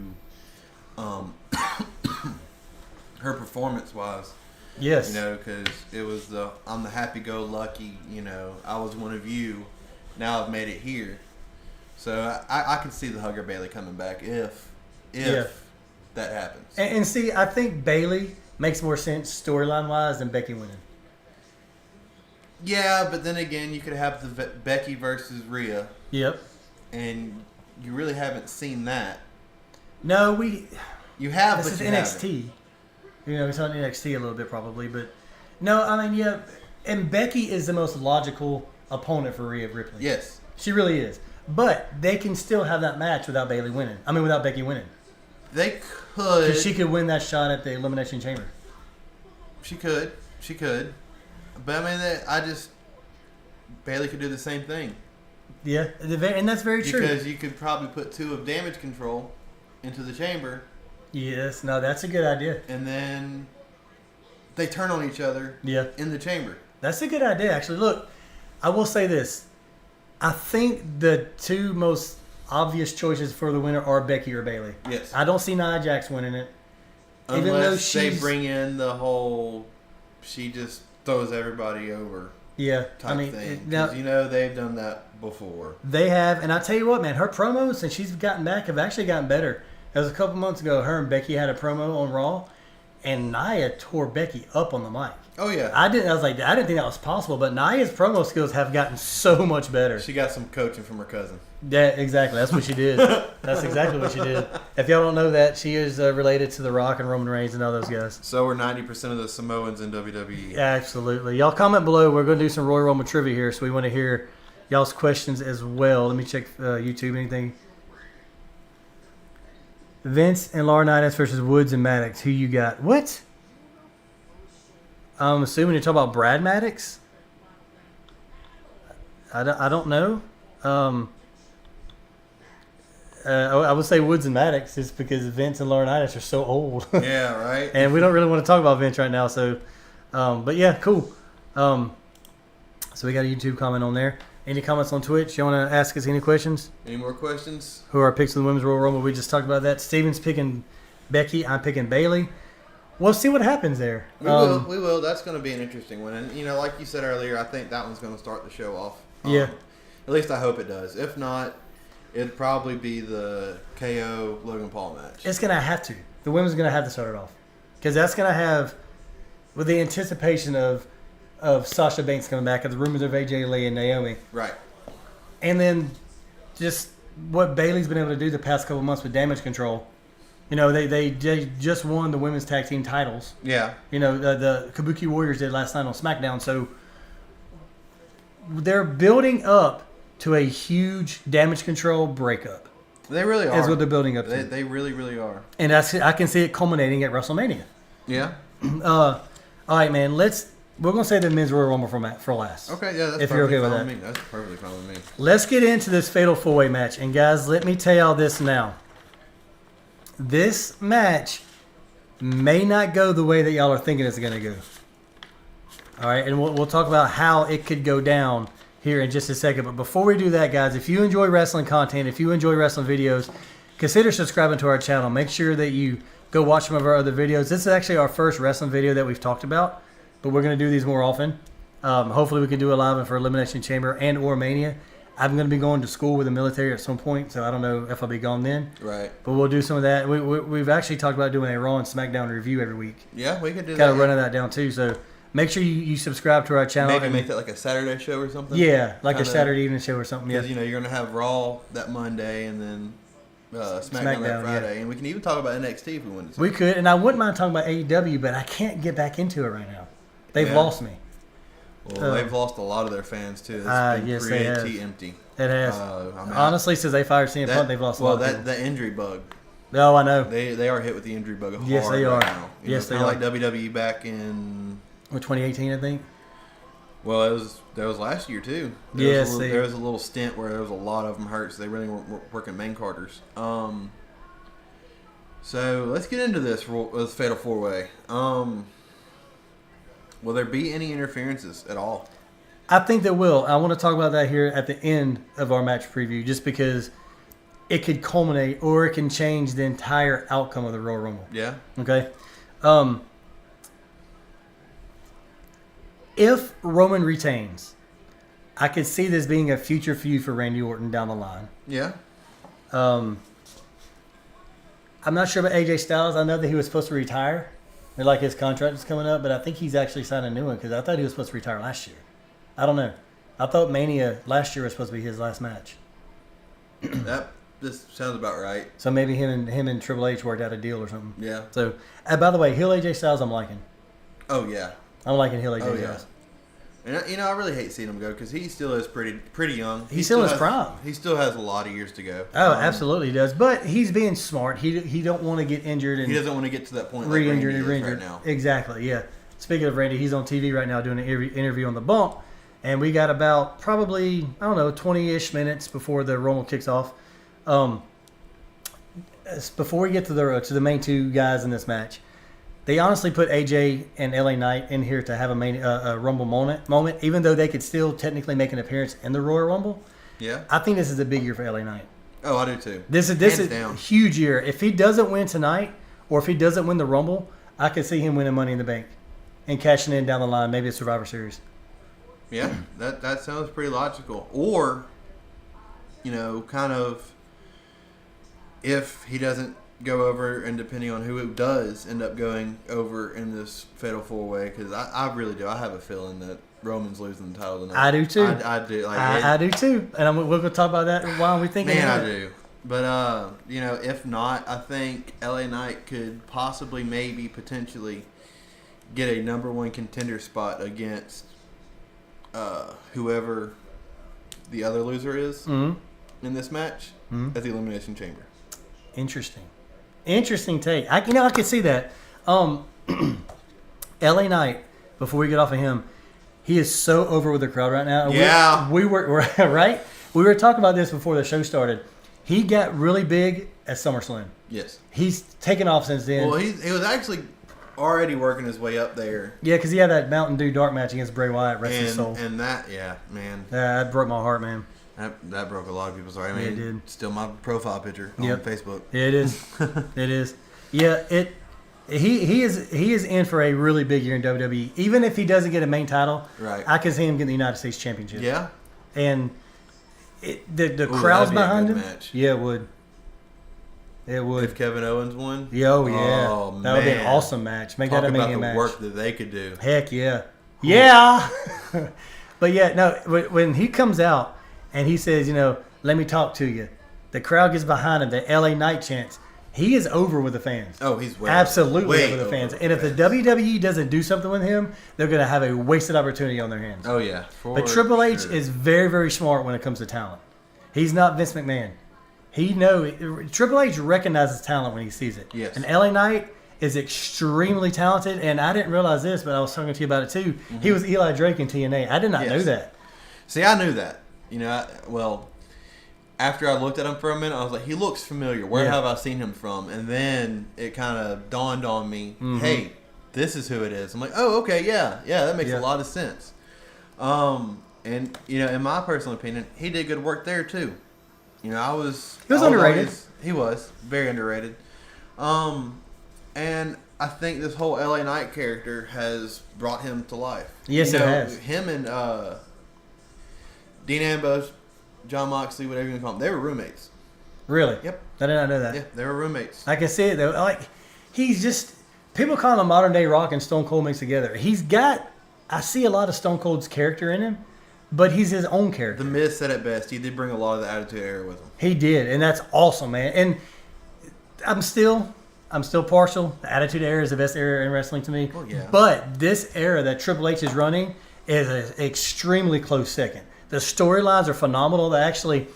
her performance-wise.
Yes.
You know, because it was I'm the happy-go-lucky, you know, I was one of you. Now I've made it here. So I can see the Hugger Bayley coming back if that happens.
And see, I think Bayley makes more sense storyline-wise than Becky winning.
Yeah, but then again, you could have the Becky versus Rhea.
Yep.
And you really haven't seen that.
No,
You have,
this
but
is
you
NXT.
haven't.
You know, it's on NXT a little bit probably, but no, I mean, yeah. And Becky is the most logical opponent for Rhea Ripley.
Yes.
She really is. But they can still have that match without Becky winning.
They could.
Because she could win that shot at the Elimination Chamber.
She could. But I mean, Bayley could do the same thing.
Yeah, and that's very true.
Because you could probably put 2 of Damage Control into the chamber.
Yes, no, that's a good idea.
And then they turn on each other in the chamber.
That's a good idea, actually. Look, I will say this. I think the 2 most obvious choices for the winner are Becky or Bayley.
Yes.
I don't see Nia Jax winning it.
Unless they bring in the whole, she just throws everybody over type thing. Because, you know, they've done that before.
They have. And I tell you what, man, her promos, since she's gotten back, have actually gotten better. It was a couple months ago, her and Becky had a promo on Raw, and Nia tore Becky up on the mic.
Oh, yeah.
I didn't think that was possible, but Nia's promo skills have gotten so much better.
She got some coaching from her cousin.
Yeah, exactly. That's what she did. That's exactly what she did. If y'all don't know that, she is related to The Rock and Roman Reigns and all those guys.
So are 90% of the Samoans in WWE.
Absolutely. Y'all comment below. We're going to do some Royal Rumble trivia here, so we want to hear y'all's questions as well. Let me check YouTube. Anything? Vince and Laurinaitis versus Woods and Maddox. Who you got? What? I'm assuming you're talking about Brad Maddox. I don't know. I would say Woods and Maddox just because Vince and Laurinaitis are so old.
Yeah, right.
And we don't really want to talk about Vince right now. So, but yeah, cool. So we got a YouTube comment on there. Any comments on Twitch? You want to ask us any questions?
Any more questions?
Who are our picks in the Women's Royal Rumble? We just talked about that. Steven's picking Becky. I'm picking Bayley. We'll see what happens there.
We will. That's going to be an interesting one. And, like you said earlier, I think that one's going to start the show off.
Yeah.
At least I hope it does. If not, it'd probably be the KO Logan Paul match.
It's going to have to. The women's going to have to start it off. Because that's going to have, with the anticipation of Sasha Banks coming back, and the rumors of AJ Lee and Naomi.
Right.
And then just what Bayley's been able to do the past couple months with Damage Control. They just won the women's tag team titles.
Yeah.
The Kabuki Warriors did last night on SmackDown. So they're building up to a huge Damage Control breakup.
They really are.
Is what they're building up to.
They really, really are.
And I can see it culminating at WrestleMania.
Yeah.
All right, man. We're going to say the Men's Royal Rumble for last.
Okay, yeah, that's
if you're okay with that.
Me. That's perfectly fine with me.
Let's get into this Fatal 4-Way match. And, guys, let me tell y'all this now. This match may not go the way that y'all are thinking it's going to go. All right, and we'll talk about how it could go down here in just a second. But before we do that, guys, if you enjoy wrestling content, if you enjoy wrestling videos, consider subscribing to our channel. Make sure that you go watch some of our other videos. This is actually our first wrestling video that we've talked about, but we're going to do these more often. Hopefully we can do a live for Elimination Chamber and or Mania. I'm going to be going to school with the military at some point, so I don't know if I'll be gone then.
Right.
But we'll do some of that. We've actually talked about doing a Raw and SmackDown review every week.
Yeah, we could do that.
Kind of running that down too, so make sure you subscribe to our channel.
Maybe make that like a Saturday show or something?
Yeah, like a Saturday evening show or something.
Because, you're going to have Raw that Monday and then SmackDown that Friday. Yeah. And we can even talk about NXT if we want to.
We could, and I wouldn't mind talking about AEW, but I can't get back into it right now. They've lost me.
Well, they've lost a lot of their fans, too. It's been
yes,
pretty
they have.
empty.
It has. Honestly, since they fired CM Punk, they've lost a lot of people.
The injury bug.
No, I know.
They are hit with the injury bug hard.
Yes, they are.
Right now.
Yes, they are.
Like WWE back in...
2018, I think.
Well, that was last year, too. There was a little stint where there was a lot of them hurt, so they really weren't working main carders. So, let's get into this Fatal 4-Way. Will there be any interferences at all?
I think there will. I want to talk about that here at the end of our match preview, just because it could culminate or it can change the entire outcome of the Royal Rumble.
Yeah.
Okay. If Roman retains, I could see this being a future feud for Randy Orton down the line.
Yeah.
I'm not sure about AJ Styles. I know that he was supposed to retire. Like his contract is coming up, but I think he's actually signed a new one because I thought he was supposed to retire last year. I don't know. I thought Mania last year was supposed to be his last match.
This sounds about right. So
maybe him and Triple H worked out a deal or something.
Yeah.
So, by the way, heel AJ Styles I'm liking.
Oh, yeah.
I'm liking heel AJ Styles.
And I really hate seeing him go because he still is pretty young.
He's still in his prime.
He still has a lot of years to go.
Oh, absolutely he does. But he's being smart. He don't want to get injured. And
he doesn't want to get to that point
re-injured
like
and
right now.
Exactly, yeah. Speaking of Randy, he's on TV right now doing an interview on The Bump. And we got about probably, 20-ish minutes before the Rumble kicks off. Before we get to the main two guys in this match, they honestly put AJ and LA Knight in here to have a Rumble moment, even though they could still technically make an appearance in the Royal Rumble.
Yeah.
I think this is a big year for LA Knight.
Oh, I do too.
This is a huge year. If he doesn't win tonight, or if he doesn't win the Rumble, I could see him winning Money in the Bank and cashing in down the line, maybe a Survivor Series.
Yeah, that sounds pretty logical. Or, kind of, if he doesn't go over, and depending on who does end up going over in this Fatal 4-Way, because I really do. I have a feeling that Roman's losing the title tonight.
I do too.
I do.
I do too. And we're going to talk about that while we think.
Man, I do. But, if not, I think LA Knight could possibly, maybe, potentially get a number one contender spot against whoever the other loser is
Mm-hmm.
in this match at the Elimination Chamber.
Interesting take. I can see that. LA Knight, before we get off of him, he is so over with the crowd right now.
Yeah.
We were right. We were talking about this before the show started. He got really big at SummerSlam.
Yes.
He's taken off since then.
Well, he was actually already working his way up there.
Yeah, because he had that Mountain Dew dark match against Bray Wyatt, rest his soul.
And that, yeah, man.
Yeah, that broke my heart, man.
That broke a lot of people's heart. I mean,
it did.
Still my profile picture on Facebook.
Yeah, it is. It is. Yeah, he is in for a really big year in WWE. Even if he doesn't get a main title,
right?
I can see him getting the United States Championship.
Yeah.
And the crowd's behind him.
Match.
Yeah, it would. It would.
If Kevin Owens won.
Yeah,
that
would be an awesome match. Make that a Mania match.
Talk about the work that they could do.
Heck yeah. Cool. Yeah. But yeah, no, when he comes out and he says, let me talk to you, the crowd gets behind him, the LA Knight chants. He is over with the fans.
Oh, he's
absolutely over the fans. And if the WWE doesn't do something with him, they're going to have a wasted opportunity on their hands.
Oh, yeah.
But Triple H is very, very smart when it comes to talent. He's not Vince McMahon. Triple H recognizes talent when he sees it.
Yes.
And LA Knight is extremely talented, and I didn't realize this, but I was talking to you about it too. Mm-hmm. He was Eli Drake in TNA. I did not know that.
See, I knew that. After I looked at him for a minute, I was like, he looks familiar. Where have I seen him from? And then it kind of dawned on me, hey, this is who it is. I'm like, oh, okay, yeah, that makes a lot of sense. And in my personal opinion, he did good work there too. He was
underrated.
He was very underrated. And I think this whole LA Knight character has brought him to life.
Yes, it has.
Him and Dean Ambrose, John Moxley, whatever you want to call them, they were roommates.
Really?
Yep.
I did not know that.
Yeah, they were roommates.
I can see it though. Like, he's just, people call him modern day Rock and Stone Cold mixed together. I see a lot of Stone Cold's character in him, but he's his own character.
The Miz said it best. He did bring a lot of the Attitude Era with him.
He did, and that's awesome, man. And I'm still partial. The Attitude Era is the best era in wrestling to me.
Oh, yeah.
But this era that Triple H is running is an extremely close second. The storylines are phenomenal. The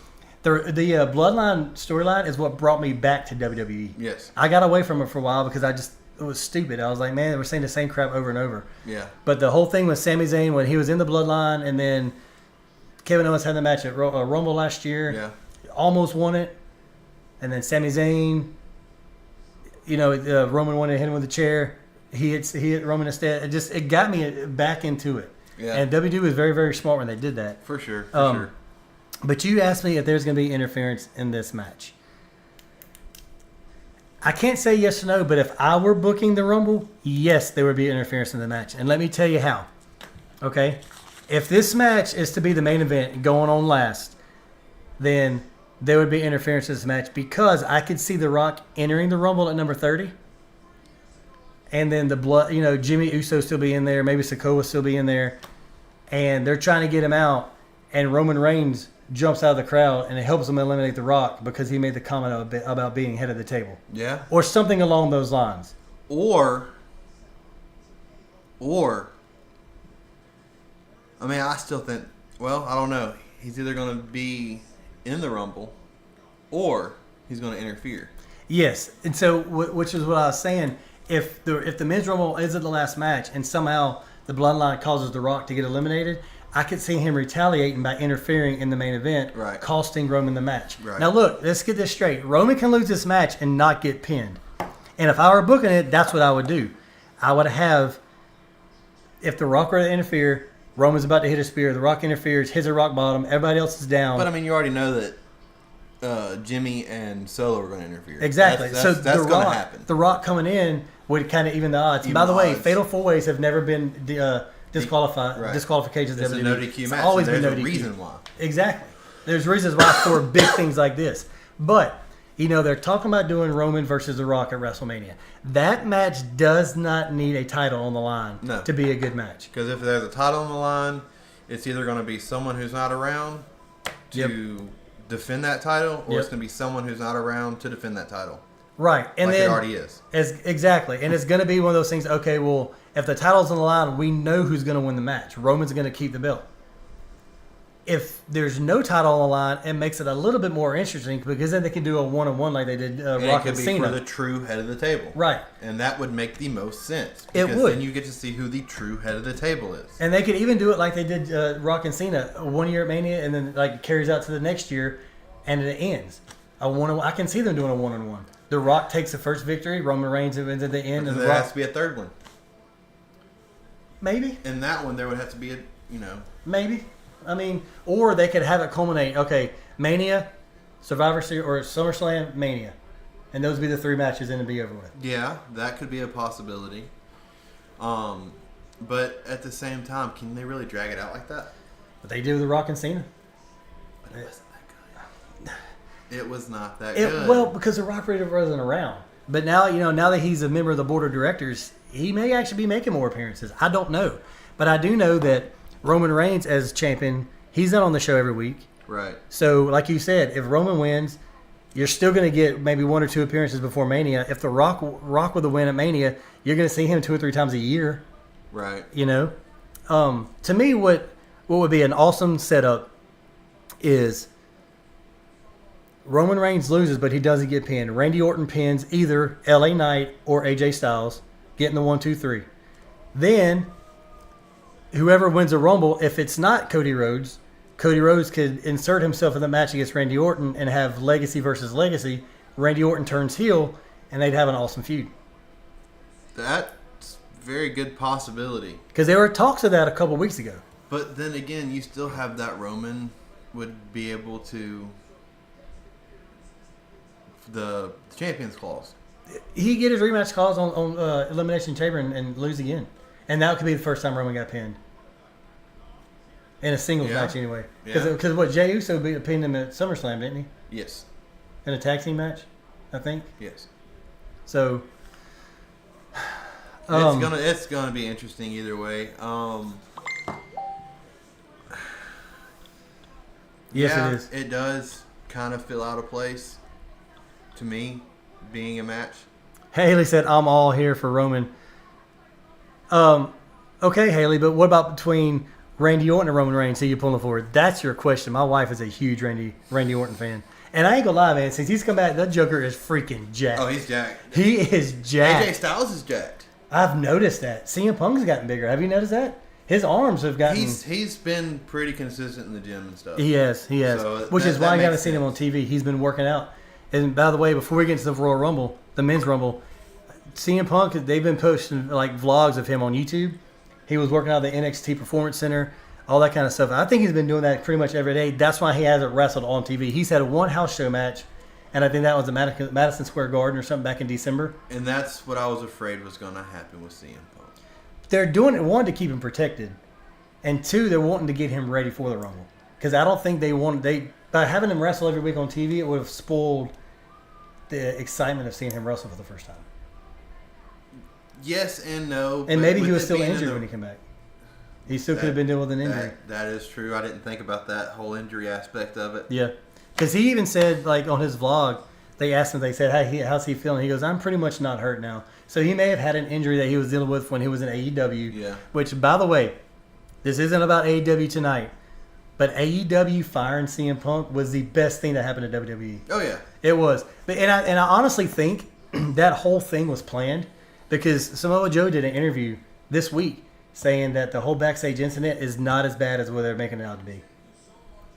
Bloodline storyline is what brought me back to WWE.
Yes.
I got away from it for a while because it was stupid. I was like, man, we're saying the same crap over and over.
Yeah.
But the whole thing with Sami Zayn when he was in the Bloodline, and then Kevin Owens had the match at Rumble last year.
Yeah.
Almost won it. And then Sami Zayn, Roman wanted to hit him with a chair. He hit Roman instead. It got me back into it.
Yeah.
And WWE was very, very smart when they did that.
For sure. Sure.
But you asked me if there's going to be interference in this match. I can't say yes or no, but if I were booking the Rumble, yes, there would be interference in the match. And let me tell you how. Okay? If this match is to be the main event going on last, then there would be interference in this match because I could see The Rock entering the Rumble at number 30. And then Jimmy Uso still be in there, maybe Sikoa still be in there, and they're trying to get him out, and Roman Reigns jumps out of the crowd and it helps him eliminate The Rock because he made the comment about being head of the table.
Yeah.
Or something along those lines.
Or I still think, I don't know. He's either going to be in the Rumble or he's going to interfere.
Yes. And so, which is what I was saying. If the Men's Rumble isn't the last match and somehow the Bloodline causes The Rock to get eliminated, I could see him retaliating by interfering in the main event,
right,
costing Roman the match.
Right.
Now look, let's get this straight. Roman can lose this match and not get pinned. And if I were booking it, that's what I would do. I would have, if The Rock were to interfere, Roman's about to hit a spear, The Rock interferes, hits a rock bottom, everybody else is down.
But you already know that Jimmy and Solo are going to interfere.
Exactly.
That's going to happen.
The Rock coming in would kind of even the odds. And by the way, Fatal 4-Ways have never been disqualifications.
It's a no DQ match.
Always been no DQ.
There's a reason why.
Exactly. There's reasons why for big things like this. But, they're talking about doing Roman versus The Rock at WrestleMania. That match does not need a title on the line to be a good match.
Because if there's a title on the line, it's either going to be someone who's not around to defend that title, or it's going to be someone who's not around to defend that title.
Right. And
like
then,
it already is.
Exactly. And it's going to be one of those things, okay, well, if the title's on the line, we know who's going to win the match. Roman's going to keep the belt. if there's no title on the line, it makes it a little bit more interesting because then they can do a one-on-one like they did
and
Rock
it
and
could be
Cena.
for the true head of the table.
Right.
And that would make the most sense.
It
Because
would.
then you get to see who the true head of the table is.
And they could even do it like they did Rock and Cena 1 year at Mania, and then like carries out to the next year, and it ends. I can see them doing a one-on-one. The Rock takes the first victory. Roman Reigns wins at the end, and
there
the Rock
has to be a third one.
maybe.
In that one, there would have to be
Maybe. I mean, or they could have it culminate. Okay, Mania, Survivor Series, or SummerSlam, Mania, and those would be the 3 matches, and it'd be over with.
Yeah, that could be a possibility. But at the same time, can they really drag it out like that?
But they do the Rock and Cena.
But it wasn't that good. It was not that good.
Well, because the Rock Raider wasn't around. But now, now that he's a member of the board of directors, he may actually be making more appearances. I don't know. But I do know that Roman Reigns as champion, he's not on the show every week.
Right.
So, like you said, if Roman wins, you're still going to get maybe 1 or 2 appearances before Mania. If the Rock with a win at Mania, you're going to see him 2 or 3 times a year.
Right.
To me, what would be an awesome setup is Roman Reigns loses, but he doesn't get pinned. Randy Orton pins either LA Knight or AJ Styles, getting the 1, 2, 3. Then whoever wins a Rumble, if it's not Cody Rhodes could insert himself in the match against Randy Orton and have Legacy versus Legacy. Randy Orton turns heel, and they'd have an awesome feud.
That's a very good possibility.
Because there were talks of that a couple weeks ago.
But then again, you still have that Roman would be able to the Champions Clause.
He get his rematch clause on Elimination Chamber and lose again. And that could be the first time Roman got pinned. In a singles match, anyway. Because what, Jey Uso pinned him at SummerSlam, didn't he?
Yes.
In a tag team match, I think.
Yes.
So
it's gonna be interesting either way.
Yes, it is.
It does kind of feel out of place to me, being a match.
Haley said, "I'm all here for Roman." Okay, Haley, but what about between Randy Orton and Roman Reigns? Who you pulling for? That's your question. My wife is a huge Randy Orton fan. And I ain't gonna lie, man. Since he's come back, that Joker is freaking jacked.
Oh, he's jacked.
He is jacked.
AJ Styles is jacked.
I've noticed that. CM Punk's gotten bigger. Have you noticed that? His arms have gotten...
He's been pretty consistent in the gym and stuff.
He has.
So
Which is why you haven't seen
sense.
him on TV. He's been working out. And by the way, before we get into the Royal Rumble, the Men's Rumble, CM Punk, they've been posting like vlogs of him on YouTube. He was working out at the NXT Performance Center, all that kind of stuff. I think he's been doing that pretty much every day. That's why he hasn't wrestled on TV. He's had one house show match, and I think that was at Madison Square Garden or something back in December.
And that's what I was afraid was going to happen with CM Punk.
They're doing it, 1, to keep him protected, and 2, they're wanting to get him ready for the Rumble. Because I don't think by having him wrestle every week on TV, it would have spoiled the excitement of seeing him wrestle for the first time.
Yes and no.
And maybe he was still injured when he came back. He still could have been dealing with an injury.
That is true. I didn't think about that whole injury aspect of it.
Yeah. Because he even said, like, on his vlog, they asked him, they said, hey, how's he feeling? He goes, I'm pretty much not hurt now. So he may have had an injury that he was dealing with when he was in AEW.
Yeah.
Which, by the way, this isn't about AEW tonight, but AEW firing CM Punk was the best thing that happened to WWE.
Oh, yeah.
It was. And I honestly think that whole thing was planned because Samoa Joe did an interview this week saying that the whole backstage incident is not as bad as what they're making it out to be.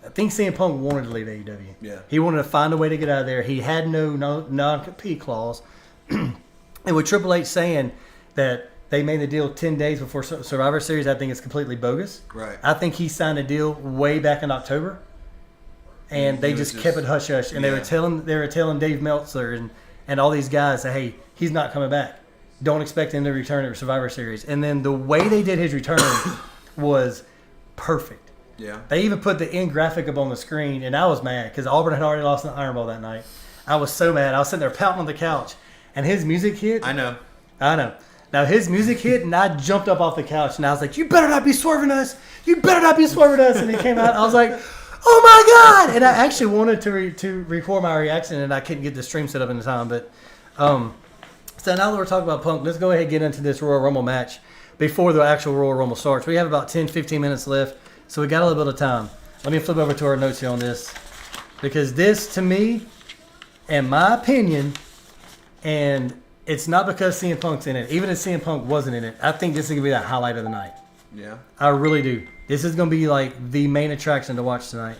I think CM Punk wanted to leave AEW.
Yeah.
He wanted to find a way to get out of there. He had no non-compete clause. And with Triple H saying that they made the deal 10 days before Survivor Series, I think it's completely bogus.
Right.
I think he signed a deal way back in October. And they just kept it hush-hush. And they were telling Dave Meltzer and all these guys, that, hey, he's not coming back. Don't expect him to return at Survivor Series. And then the way they did his return was perfect.
Yeah.
They even put the end graphic up on the screen, and I was mad because Auburn had already lost the Iron Bowl that night. I was so mad. I was sitting there pouting on the couch, and his music hit.
I know.
Now his music hit, and I jumped up off the couch, and I was like, "You better not be swerving us! You better not be swerving us!" And it came out. I was like, "Oh my god!" And I actually wanted to record my reaction, and I couldn't get the stream set up in time. But so now that we're talking about Punk, let's go ahead and get into this Royal Rumble match before the actual Royal Rumble starts. We have about 10, 15 minutes left, so we got a little bit of time. let me flip over to our notes here on this. Because this, to me, in my opinion, and it's not because CM Punk's in it. Even if CM Punk wasn't in it, I think this is going to be the highlight of the night.
Yeah.
I really do. This is going to be like the main attraction to watch tonight.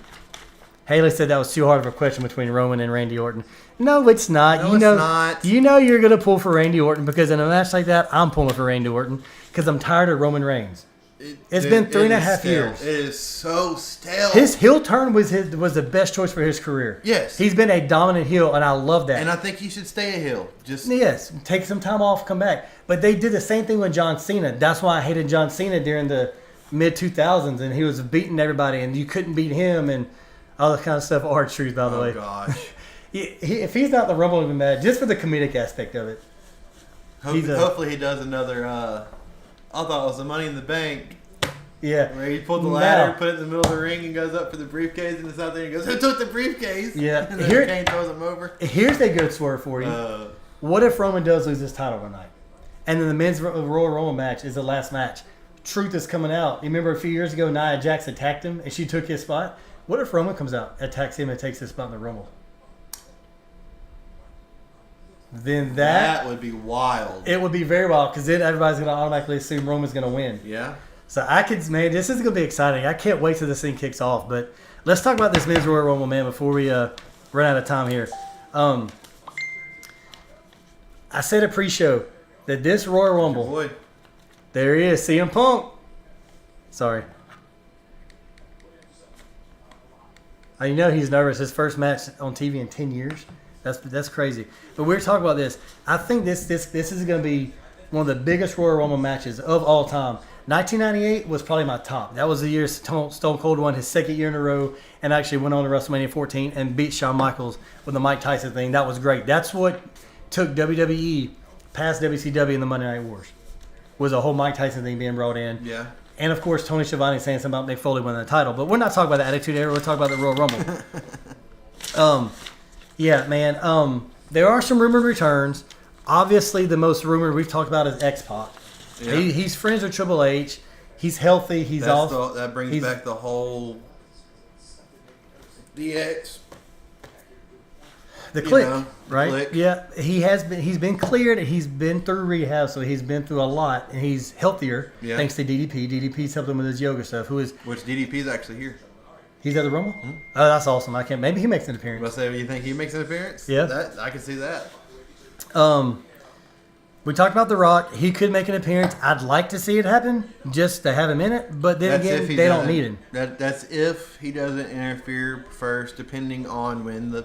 Haley said that was too hard of a question between Roman and Randy Orton. No, it's not.
No, it's not.
You know you're going to pull for Randy Orton because in a match like that, I'm pulling for Randy Orton because I'm tired of Roman Reigns. It's been 3.5 years.
It is so stale.
His heel turn was the best choice for his career.
Yes.
He's been a dominant heel, and I love that.
And I think he should stay a heel.
Yes, take some time off, come back. But they did the same thing with John Cena. That's why I hated John Cena during the mid-2000s, and he was beating everybody, and you couldn't beat him, and all that kind of stuff. R-Truth, by the way.
Oh, gosh.
If he's not the Rumble, I'll be mad, just for the comedic aspect of it.
Hopefully he does another, I thought it was the Money in the Bank.
Yeah.
Where he pulled the ladder, put it in the middle of the ring, and goes up for the briefcase, and it's out there, and he goes, "Who took the briefcase?"
Yeah.
And then Kane throws him over.
Here's a good swerve for you. What if Roman does lose his title tonight? And then the men's Royal Rumble match is the last match. Truth is coming out. You remember a few years ago, Nia Jax attacked him, and she took his spot? What if Roman comes out, attacks him, and takes his spot in the Rumble? Then
that would be wild.
It would be very wild, because then everybody's going to automatically assume Roman's going to win.
Yeah.
So this is going to be exciting. I can't wait till this thing kicks off. But let's talk about this men's Royal Rumble, man, before we run out of time here. I said a pre-show that this Royal Rumble,
boy.
There he is, CM Punk. Sorry. You know he's nervous. His first match on TV in 10 years. That's crazy. But we're talking about this. I think this is going to be one of the biggest Royal Rumble matches of all time. 1998 was probably my top. That was the year Stone Cold won his second year in a row and actually went on to WrestleMania 14 and beat Shawn Michaels with the Mike Tyson thing. That was great. That's what took WWE past WCW in the Monday Night Wars. Was a whole Mike Tyson thing being brought in.
Yeah.
And, of course, Tony Schiavone saying something about Mick Foley winning the title. But we're not talking about the Attitude Era. We're talking about the Royal Rumble. Yeah, man. There are some rumored returns. Obviously, the most rumored we've talked about is X-Pac. Yeah. He's friends with Triple H. He's healthy.
That brings back the whole DX.
The Click, right? Click. Yeah, he's been cleared. He's been through rehab, so he's been through a lot, and he's healthier thanks to DDP. DDP's helped him with his yoga stuff. Which
DDP's actually here.
He's at the Rumble? Mm-hmm. Oh, that's awesome. Maybe he makes an appearance.
But say, you think he makes an appearance?
Yeah.
I can see that.
We talked about The Rock. He could make an appearance. I'd like to see it happen, just to have him in it. But then again, they don't need him.
That's if he doesn't interfere first, depending on when the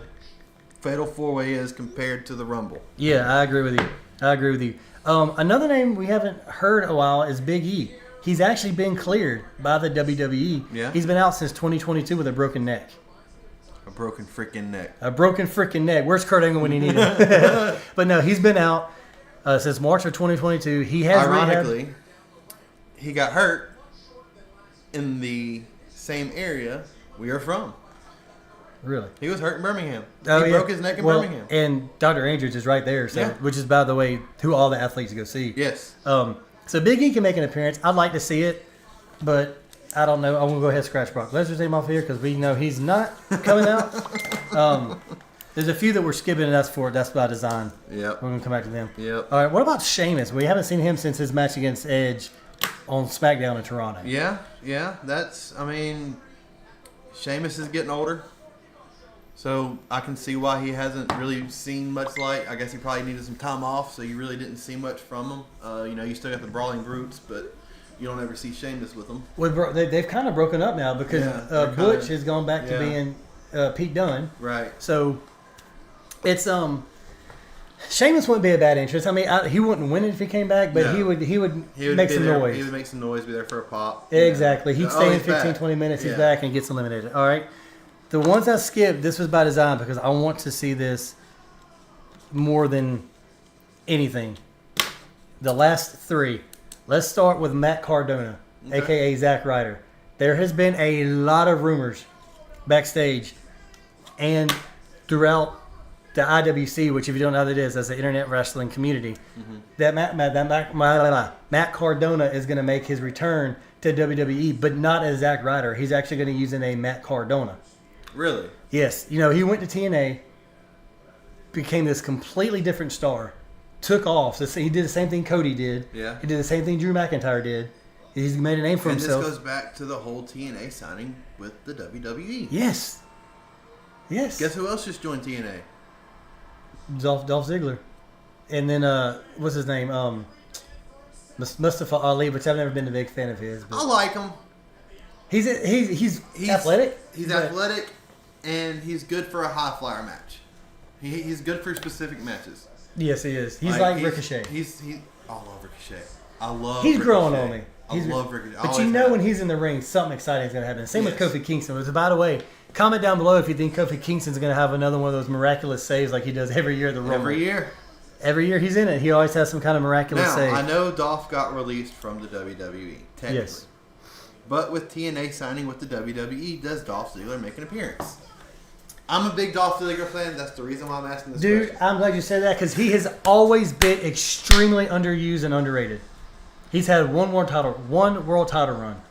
Fatal 4-Way is compared to the Rumble.
Yeah, I agree with you. Another name we haven't heard in a while is Big E. He's actually been cleared by the WWE.
Yeah.
He's been out since 2022 with a broken neck.
A broken freaking neck.
Where's Kurt Angle when you need him? But no, he's been out since March of 2022. He has
ironically, he got hurt in the same area we are from.
Really?
He was hurt in Birmingham. He broke his neck in Birmingham.
And Dr. Andrews is right there, which is, by the way, who all the athletes go see.
Yes.
So Big E can make an appearance. I'd like to see it, but I don't know. I'm going to go ahead and scratch Brock Lesnar's name off here because we know he's not coming out. There's a few that we're skipping, and that's by design.
Yep.
We're going to come back to them.
Yep.
All right, what about Sheamus? We haven't seen him since his match against Edge on SmackDown in Toronto.
Yeah. Sheamus is getting older. So I can see why he hasn't really seen much light. I guess he probably needed some time off, so you really didn't see much from him. You still got the Brawling Brutes, but you don't ever see Sheamus with them.
Well, they've kind of broken up now because Butch has gone back to being Pete Dunne.
Right.
So it's Sheamus wouldn't be a bad interest. I mean, he wouldn't win it if he came back, but he would make some noise.
He would make some noise, be there for a pop.
Exactly. He'd stay in 15, 20 minutes. He's back and gets eliminated. All right. The ones I skipped, this was by design because I want to see this more than anything. The last three. Let's start with Matt Cardona, a.k.a. Zack Ryder. There has been a lot of rumors backstage and throughout the IWC, which if you don't know what it is, that's the Internet Wrestling Community. That Matt Cardona is going to make his return to WWE, but not as Zack Ryder. He's actually going to use the name Matt Cardona.
Really?
Yes. You know, he went to TNA, became this completely different star, took off. So he did the same thing Cody did.
Yeah.
He did the same thing Drew McIntyre did. He's made a name for himself.
And this goes back to the whole TNA signing with the WWE.
Yes. Yes.
Guess who else just joined TNA?
Dolph Ziggler. And then, what's his name? Mustafa Ali, which I've never been a big fan of his. But
I like him.
He's athletic.
He's athletic, and he's good for a high flyer match. He's good for specific matches.
Yes, he is. He's like Ricochet.
I love Ricochet. I love.
He's
Ricochet.
growing on me.
I love Ricochet.
But you know when he's in the ring, something exciting is going to happen. Same with Kofi Kingston. Which, by the way, comment down below if you think Kofi Kingston's going to have another one of those miraculous saves like he does every year at the Rumble. Every year he's in it, he always has some kind of miraculous save.
I know Dolph got released from the WWE, technically.
Yes.
But with TNA signing with the WWE, does Dolph Ziggler make an appearance? I'm a big Dolph Ziggler fan. That's the reason why I'm asking this question.
I'm glad you said that because he has always been extremely underused and underrated. He's had one world title run.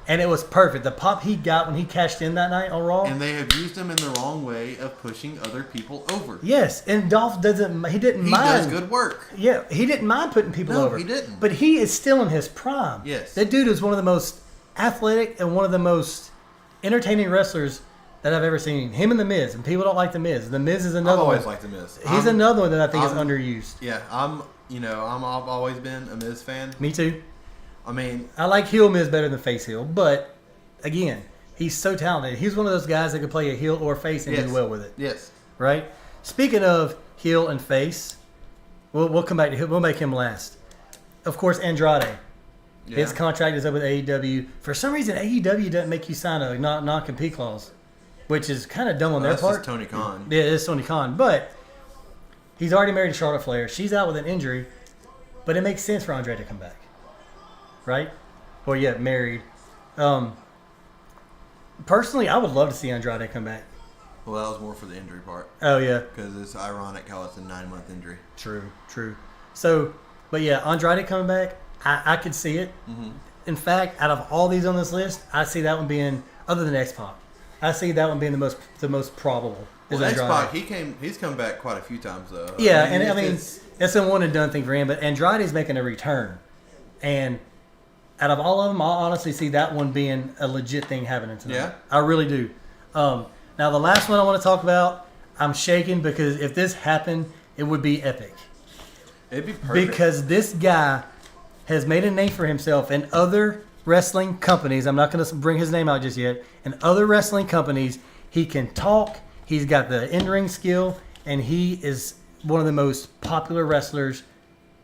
And it was perfect. The pop he got when he cashed in that night on Raw.
And they have used him in the wrong way of pushing other people over.
Yes, and Dolph didn't mind.
He does good work.
Yeah, he didn't mind putting people over.
No, he didn't.
But he is still in his prime.
Yes.
That dude is one of the most athletic and one of the most entertaining wrestlers that I've ever seen. Him and The Miz. And people don't like The Miz. The Miz is another one.
I've always liked The Miz.
He's another one that I think is underused.
Yeah, I've always been a Miz fan.
Me too.
I mean,
I like heel Miz better than face heel, but again, he's so talented. He's one of those guys that can play a heel or face and do well with it.
Yes.
Right? Speaking of heel and face, we'll come back to him. We'll make him last. Of course, Andrade. Yeah. His contract is up with AEW. For some reason, AEW doesn't make you sign a non-compete clause, which is kind of dumb on their part.
That's Tony Khan.
Yeah, it's Tony Khan. But he's already married to Charlotte Flair. She's out with an injury, but it makes sense for Andrade to come back. Right? Well, yeah, married. Personally, I would love to see Andrade come back.
Well, that was more for the injury part.
Oh, yeah.
Because it's ironic how it's a 9-month injury.
True. So, but yeah, Andrade coming back, I could see it. Mm-hmm. In fact, out of all these on this list, I see that one being, other than X-Pac, I see that one being the most probable.
Well, X-Pac, he's come back quite a few times, though.
Yeah, I mean, it's a one-and-done thing for him, but Andrade's making a return. And out of all of them, I honestly see that one being a legit thing happening tonight.
Yeah.
I really do. Now, the last one I want to talk about, I'm shaking because if this happened, it would be epic.
It'd be perfect.
Because this guy has made a name for himself in other wrestling companies. I'm not going to bring his name out just yet. In other wrestling companies, he can talk. He's got the in-ring skill, and he is one of the most popular wrestlers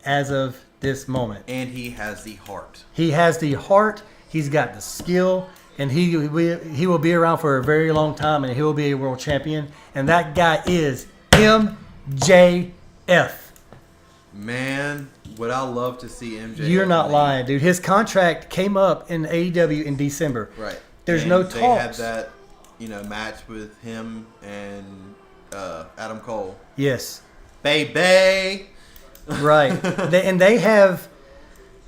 as of this moment.
And he has the heart.
He has the heart. He's got the skill, and he will be around for a very long time, and he will be a world champion. And that guy is MJF.
Man, would I love to see MJF.
You're not lying, dude. His contract came up in AEW in December.
Right.
There's
and
no
they
talks.
had that, match with him and Adam Cole.
Yes.
Baby.
Right. They have.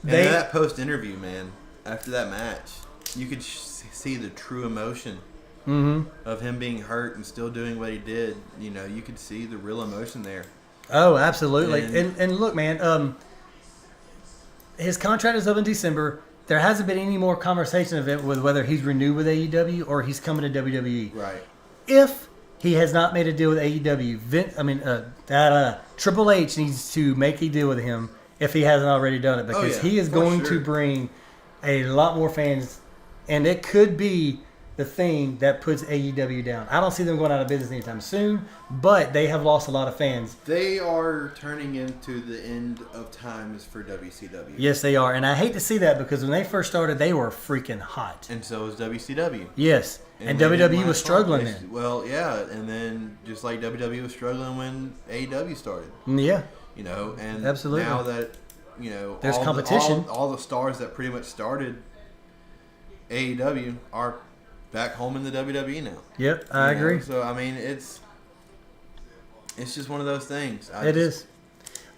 And that post interview, man. After that match, you could see the true emotion of him being hurt and still doing what he did. You could see the real emotion there.
Oh, absolutely. And look, man. His contract is up in December. There hasn't been any more conversation of it with whether he's renewed with AEW or he's coming to WWE.
Right.
If he has not made a deal with AEW, Triple H needs to make a deal with him if he hasn't already done it, because he is going to bring a lot more fans, and it could be the thing that puts AEW down. I don't see them going out of business anytime soon, but they have lost a lot of fans.
They are turning into the end of times for WCW.
Yes, they are, and I hate to see that because when they first started, they were freaking hot.
And so was WCW.
Yes, and WWE was struggling then.
Well, yeah, and then just like WWE was struggling when AEW started.
Yeah.
And
absolutely.
Now that,
there's competition.
All the stars that pretty much started AEW are back home in the WWE now.
Yep, I agree.
So, I mean, It's just one of those things.
It is.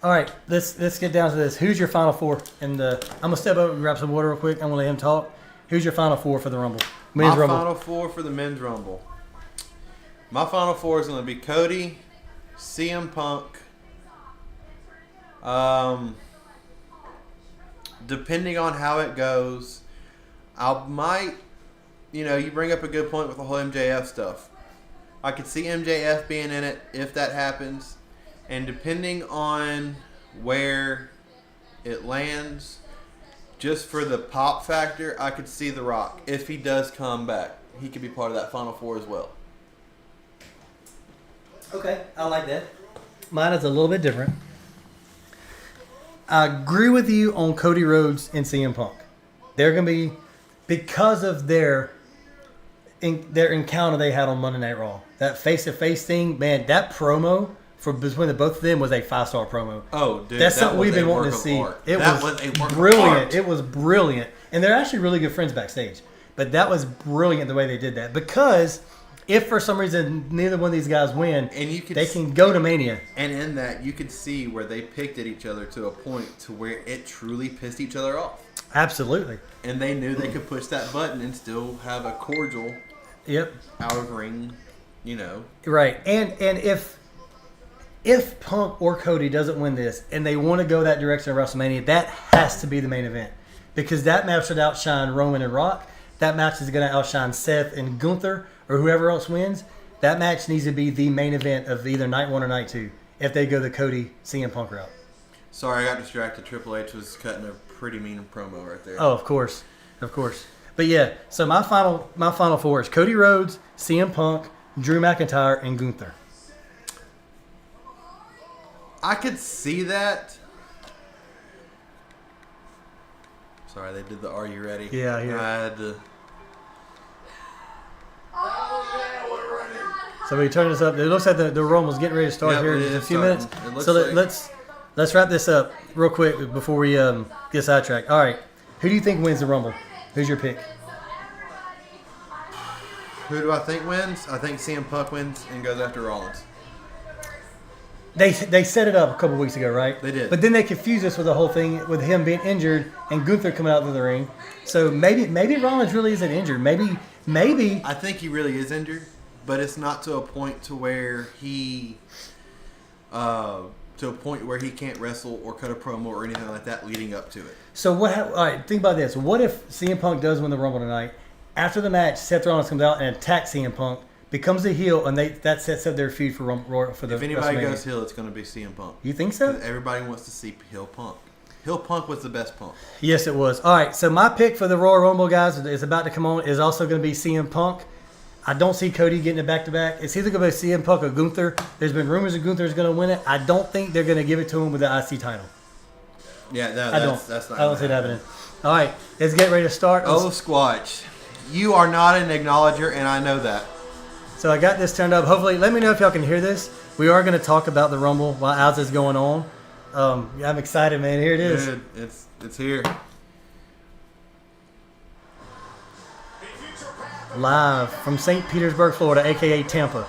All right, let's get down to this. Who's your final four? I'm gonna step over and grab some water real quick. I'm gonna let him talk. Who's your final four for the Rumble? Men's Rumble.
Final four for the Men's Rumble. My final four is gonna be Cody, CM Punk. Depending on how it goes, I might. You bring up a good point with the whole MJF stuff. I could see MJF being in it if that happens. And depending on where it lands, just for the pop factor, I could see The Rock. If he does come back, he could be part of that Final Four as well.
Okay, I like that. Mine is a little bit different. I agree with you on Cody Rhodes and CM Punk. They're going to be, because of their encounter they had on Monday Night Raw. That face-to-face thing, man, that promo between the both of them was a 5-star promo.
Oh, dude,
that's something we've been wanting to see. It was brilliant. It was brilliant, and they're actually really good friends backstage. But that was brilliant the way they did that, because if for some reason neither one of these guys win, and they can go to Mania.
And in that, you could see where they picked at each other to a point to where it truly pissed each other off.
Absolutely.
And they knew they could push that button and still have a cordial.
Yep.
Out of ring,
Right, and if Punk or Cody doesn't win this and they want to go that direction of WrestleMania, that has to be the main event, because that match would outshine Roman and Rock. That match is going to outshine Seth and Gunther or whoever else wins. That match needs to be the main event of either night 1 or night 2 if they go the Cody CM Punk route.
Sorry, I got distracted. Triple H was cutting a pretty mean promo right there.
Oh, of course. But yeah, so my final four is Cody Rhodes, CM Punk, Drew McIntyre, and Gunther.
I could see that. Sorry, they did the Are You Ready?
Yeah.
I had to.
So we turn this up. It looks like the Rumble's getting ready to start here in just a few minutes. So let's wrap this up real quick before we get sidetracked. All right, who do you think wins the Rumble? Who's your pick?
Who do I think wins? I think CM Punk wins and goes after Rollins.
They set it up a couple weeks ago, right?
They did.
But then they confused us with the whole thing with him being injured and Gunther coming out of the ring. So maybe Rollins really isn't injured. Maybe.
I think he really is injured, but it's not to a point to where he can't wrestle or cut a promo or anything like that leading up to it.
So all right, think about this. What if CM Punk does win the Rumble tonight? After the match, Seth Rollins comes out and attacks CM Punk, becomes a heel, and that sets up their feud for the.
If anybody goes heel, it's going to be CM Punk.
You think so?
Everybody wants to see heel Punk. Heel Punk was the best Punk.
Yes, it was. All right, so my pick for the Royal Rumble, guys, is about to come on, is also going to be CM Punk. I don't see Cody getting it back-to-back. It's either going to be CM Punk or Gunther. There's been rumors that Gunther's going to win it. I don't think they're going to give it to him with the IC title.
Yeah, no, that's not.
I don't see it happening. All right, let's get ready to start.
Oh, Squatch. You are not an acknowledger, and I know that.
So I got this turned up. Hopefully, let me know if y'all can hear this. We are going to talk about the Rumble while ours is going on. I'm excited, man. Here it is.
Dude, it's here.
Live from St. Petersburg, Florida, a.k.a. Tampa.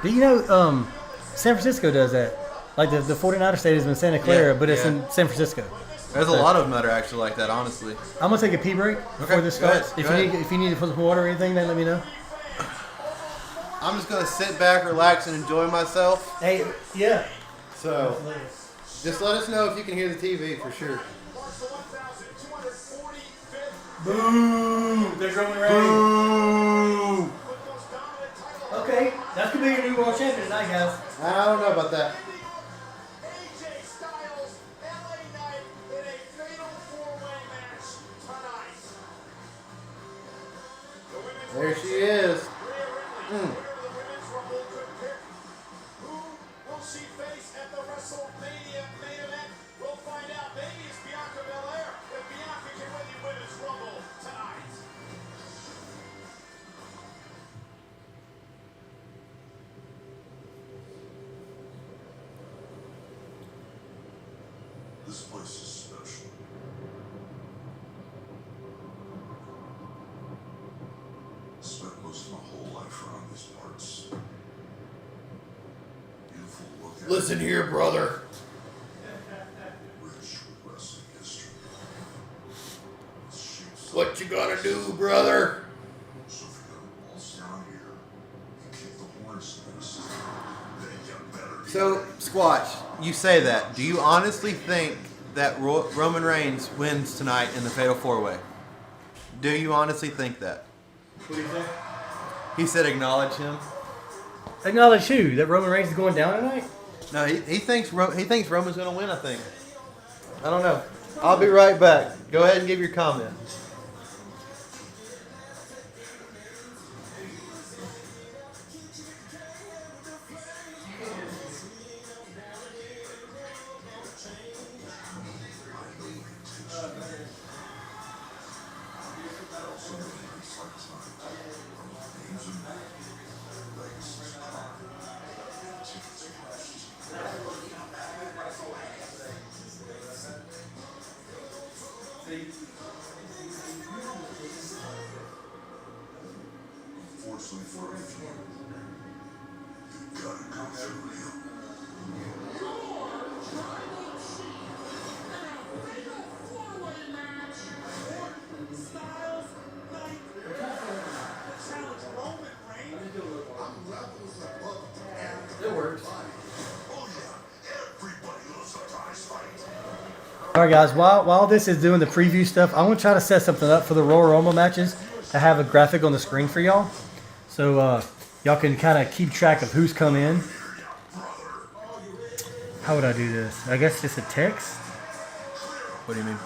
Do you know San Francisco does that? Like the 49er Stadium's in Santa Clara, but it's in San Francisco.
There's a lot of them that are actually like that, honestly.
I'm going to take a pee break before this starts. If you need to put some water or anything, then let me know.
I'm just going to sit back, relax, and enjoy myself.
Hey, yeah.
So, just let us know if you can hear the TV for sure.
Boo! There's Roman Reigns.
Boo!
Okay, that's going to be your new world champion tonight, guys.
I don't know about that. There she is.
Who will she face at the WrestleMania main event? We'll find out. Maybe it's Bianca Belair. If Bianca can win the Women's Rumble tonight. This place is special. Spent most of my whole life around these parts.
Listen here, brother. What you gonna do, brother? So, Squatch, you say that. Do you honestly think that Roman Reigns wins tonight in the Fatal 4-Way? Do you honestly think that?
What do you say?
He said acknowledge him.
Acknowledge who? That Roman Reigns is going down tonight?
No, he thinks Roman's gonna win. I think. I don't know. I'll be right back. Go ahead and give your comment.
Fortunately for AJ, you gotta go through him.
It works.
Oh yeah, everybody loves a prize fight.
All right, guys. While this is doing the preview stuff, I want to try to set something up for the Royal Rumble matches to have a graphic on the screen for y'all, so y'all can kind of keep track of who's come in. How would I do this? I guess just a text.
What do you mean?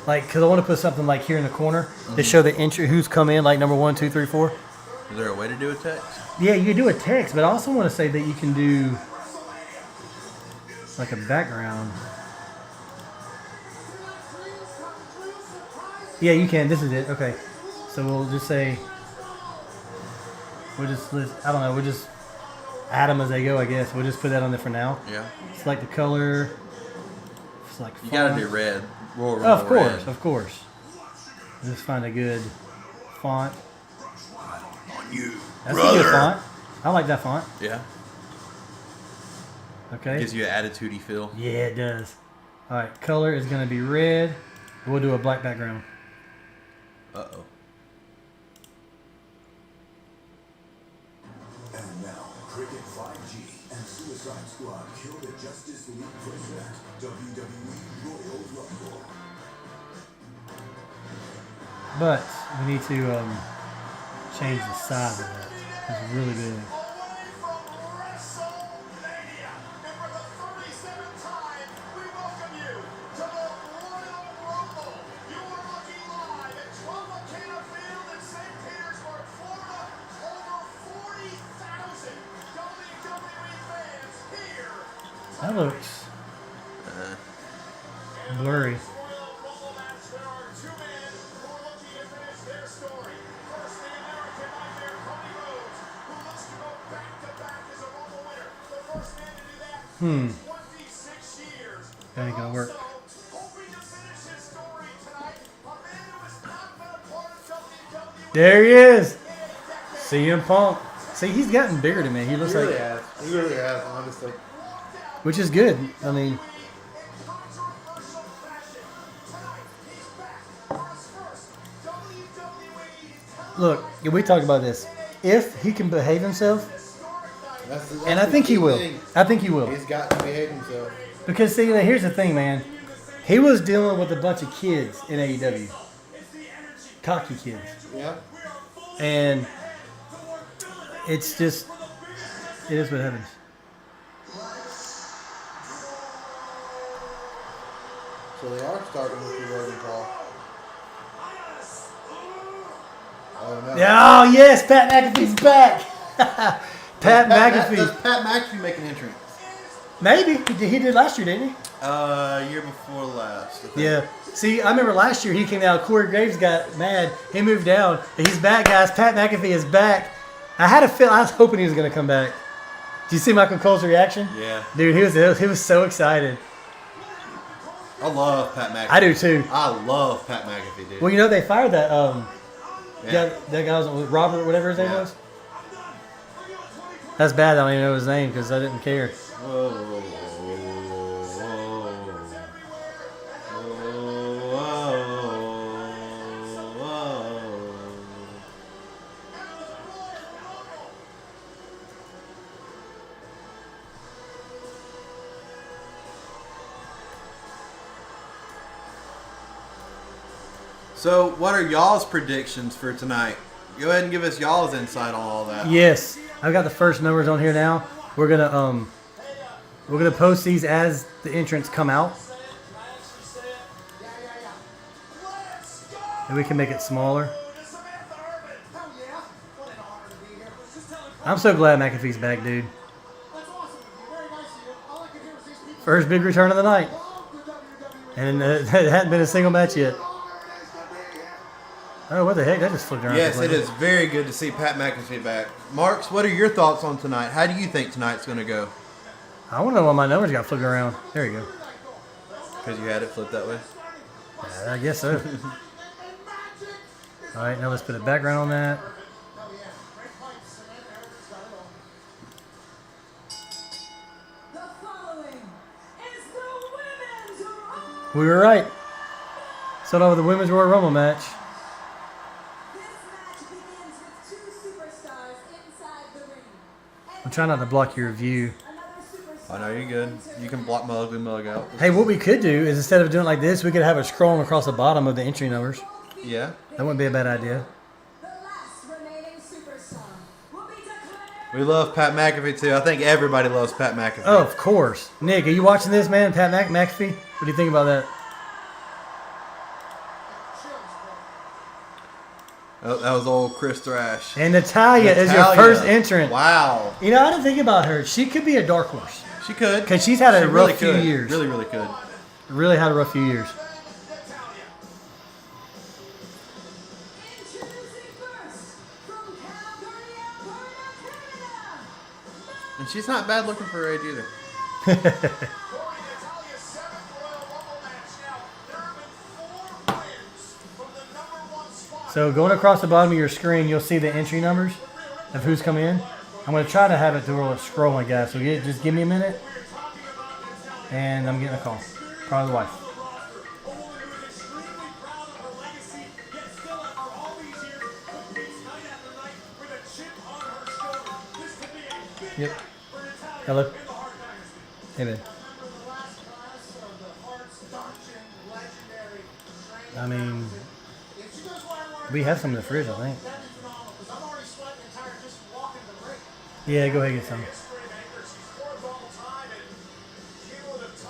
Like, because I want to put something like here in the corner to show the entry, who's come in, like number 1, 2, 3, 4.
Is there a way to do a text?
Yeah, you can do a text, but I also want to say that you can do like a background. Yeah, you can. This is it. Okay. So we'll just say, we'll just add them as they go, I guess. We'll just put that on there for now.
Yeah.
Select the color. Select
You
font.
gotta do red. Royal Rumble
Of course,
red.
of course. Just find a good font.
On you,
That's a good font. I like that font.
Yeah.
Okay.
Gives you an attitude-y feel.
Yeah, it does. All right, color is going to be red. We'll do a black background.
Uh-oh.
And now, Cricket 5G and Suicide Squad kill the Justice League present WWE Royal Rumble.
But we need to change the size of that. It's really big.
Away from WrestleMania. And for the 37th time, we welcome you to the Royal Rumble. You are looking live at Tropicana Field in St. Petersburg, Florida. Over 40,000 WWE fans here.
That looks blurry.
Royal Rumble match, there are two men who are looking to finish their story. First, the American Nightmare, Cody Rhodes, who looks to go back-to-back as a Rumble winner. The first man to do that in 26 years.
That ain't gonna work.
Also, hoping to finish his story tonight, a man who has not been a part of WWE
There he is.
in a decade.
CM Punk. See, he's gotten bigger to me. He looks like,
has. He really has, honestly.
which is good. I mean,
Controversial fashion. Tonight, he's back for his first WWE
look, we talked about this. If he can behave himself,
That's
and I think he will. I think he will.
He's got to behave himself.
Because see, here's the thing, man. He was dealing with a bunch of kids in AEW, cocky kids,
Yeah.
and it's just, it is what happens.
So they are starting with the Logan Paul. Oh no.
Yeah, oh yes, Pat McAfee's back. Pat McAfee.
Does Pat McAfee make an entrance?
Maybe he did last year, didn't he?
Year before last. I think.
Yeah. See, I remember last year he came out. Corey Graves got mad. He moved down. He's back, guys. Pat McAfee is back. I was hoping he was going to come back. Did you see Michael Cole's reaction?
Yeah.
Dude, he was so excited.
I love Pat McAfee.
I do too.
I love Pat McAfee, dude.
Well, you know they fired that
yeah.
that guy was Robert, whatever his name
Yeah.
was. That's bad. I don't even know his name because I didn't care.
Whoa. So, what are y'all's predictions for tonight? Go ahead and give us y'all's insight on all that.
Yes, I've got the first numbers on here now. We're gonna post these as the entrants come out, and we can make it smaller. I'm so glad McAfee's back, dude. First big return of the night, and it hadn't been a single match yet. Oh, what the heck? That just flipped around.
Yes, it is very good to see Pat McAfee back. Marks, what are your thoughts on tonight? How do you think tonight's going to go?
I want to know why my numbers got flipped around. There you go.
Because you had it flipped that way?
I guess so. All right, now let's put a background on that. We were right. Start off with the Women's Royal Rumble match. I'm trying not to block your view.
Oh, no, you're good. You can block my ugly mug out.
Hey, what we could do is instead of doing it like this, we could have it scrolling across the bottom of the entry numbers.
Yeah.
That wouldn't be a bad idea.
We love Pat McAfee, too. I think everybody loves Pat McAfee.
Oh, of course. Nick, are you watching this, man? Pat McAfee? What do you think about that?
Oh, that was old Chris Thrash.
And Natalya is your first entrant.
Wow.
You know, I didn't think about her. She could be a dark horse.
She could.
Because she's had a rough few
could.
years.
Really, really could.
Really had a rough few years.
And she's not bad looking for her age either.
So going across the bottom of your screen, you'll see the entry numbers of who's come in. I'm going to try to have it to where it's scrolling, guys. So just give me a minute. And I'm getting a call. Probably the wife. Yep. Hello. Hey, man. I mean, we have some in the fridge, I think. Yeah, go ahead and get some.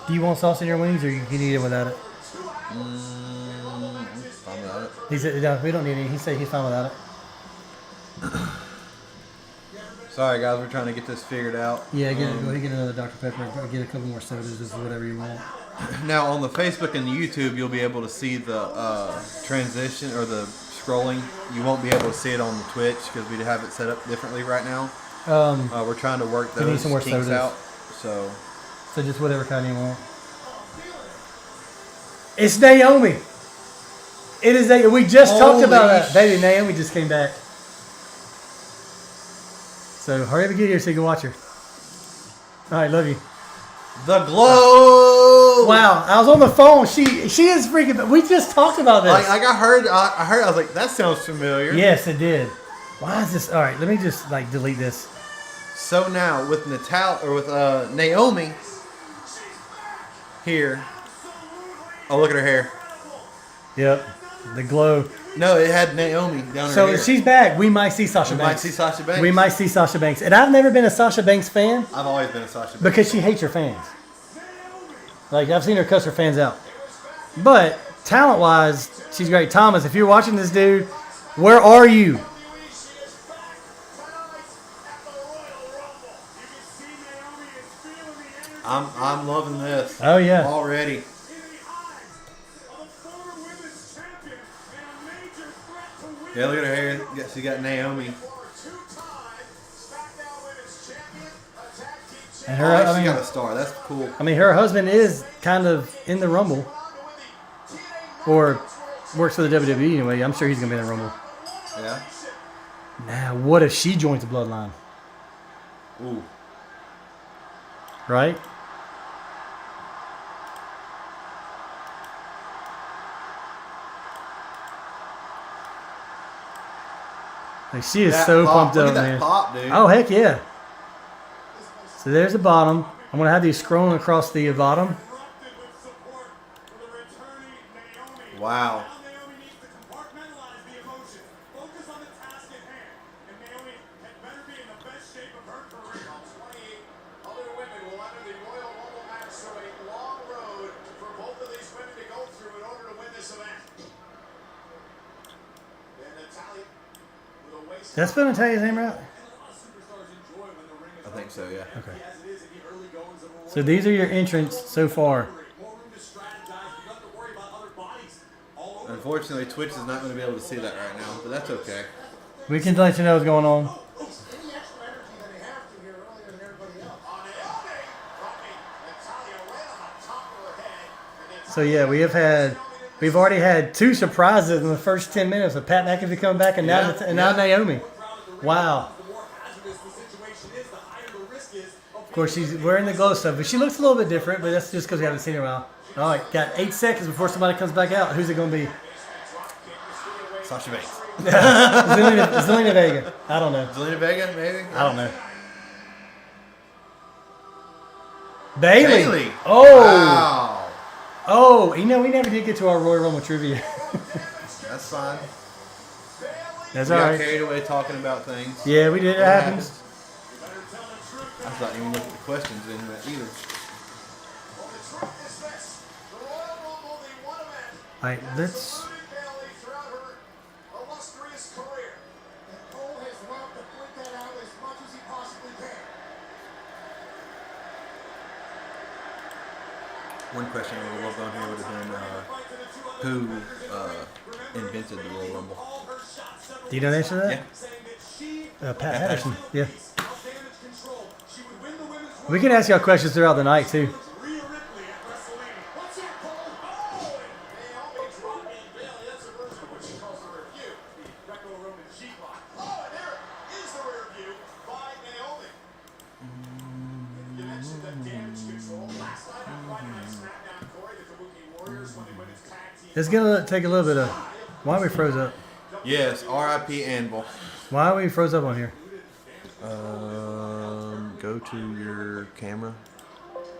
Do you want sauce in your wings, or you can eat it without it?
Fine without it.
He said, no, we don't need any. He said he's fine without it.
Sorry, guys. We're trying to get this figured out.
Yeah, go ahead and get another Dr. Pepper. Or get a couple more sodas, just whatever you want.
Now, on the Facebook and the YouTube, you'll be able to see the transition or the scrolling. You won't be able to see it on the Twitch because we have it set up differently right now. We're trying to work
we need
those
some more
kinks
sodas.
out. So
just whatever kind you want. It's Naomi. It is Naomi. We just talked about that. Baby, Naomi just came back. So hurry up and get here so you can watch her. All right, love you.
The Glow.
Wow, I was on the phone. She is freaking. We just talked about this.
Like I heard. I was like, that sounds familiar.
Yes, it did. Why is this? All right, let me just delete this.
So now with Naomi here. Oh, look at her hair.
Yep, the Glow.
No, it had Naomi down her
So
hair.
if she's back, we might see Sasha
We
Banks.
might see Sasha Banks.
We might see Sasha Banks. And I've never been a Sasha Banks fan
I've always been a Sasha Banks.
because she hates her fans. Like, I've seen her cuss her fans out. But talent-wise, she's great. Thomas, if you're watching this, dude, where are you?
I'm loving this.
Oh, yeah.
Already. Yeah, look at her hair. Yeah, she got Naomi.
And her,
She got a star. That's cool.
I mean, her husband is kind of in the Rumble. Or works for the WWE anyway. I'm sure he's going to be in the Rumble.
Yeah.
Now, what if she joins the Bloodline?
Ooh.
right? Like she is
That
so
pop.
pumped
Look
up,
at that
man.
pop, dude.
Oh heck yeah! So there's the bottom. I'm gonna have these scrolling across the bottom.
Erupted with support for the returning Naomi.
Wow.
Now Naomi needs to compartmentalize the emotion, focus on the task at hand, and Naomi had better be in the best shape of her career. 28 other women will enter the Royal Rumble match, so a long road for both of these women to go through in order to win this event. And Natalya with a waist.
Did I spell Natalia's name right?
I think so, yeah.
Okay. So these are your entrants so far.
Unfortunately, Twitch is not going to be able to see that right now, but that's okay.
We can let you know what's going on.
Any extra energy that they have to here earlier than everybody else. On Naomi, dropping Natalya right on the top of her head. And
So yeah, we've already had 2 surprises in the first 10 minutes of Pat McAfee coming back and now
Yeah,
and now
yeah.
Naomi. Wow.
the more hazardous the situation is, the higher the risk is of
Of course, she's wearing the glow stuff, but she looks a little bit different. But that's just because we haven't seen her in a while. All right, got 8 seconds before somebody comes back out. Who's it going to be?
Sasha Banks.
Zelina Vega. I don't know.
Zelina Vega, maybe?
I don't know. Bailey.
Bailey.
Oh.
Wow.
Oh. You know, we never did get to our Royal Rumble trivia.
That's fine.
That's
We
all
got
right.
carried away talking about things.
Yeah, we did. It
It
happens.
I thought you even looked at the questions in that either.
All right, let's.
Bailey throughout her illustrious career. And Cole has loved to point that out as much as he possibly can.
One question I would love on here would have been who invented the Royal Rumble?
Do you know the answer to that?
Yeah.
Pat Patterson. Yeah.
Damage control. She would win the women's
We can ask y'all questions throughout the night too.
Rhea Ripley at WrestleMania. What's that, Cole? Oh, and Naomi dropping Bailey. That's a version of what she calls the rear view. The Greco-Roman sheetrock. Oh, and there is the rear view by Naomi. You mentioned the damage control. Last night on Friday Night SmackDown, Corey, the Kabuki Warriors won the women's tag team.
It's gonna take a little bit of. Why are we froze up?
Yes, R.I.P. Anvil.
Why are we froze up on here?
Go to your camera.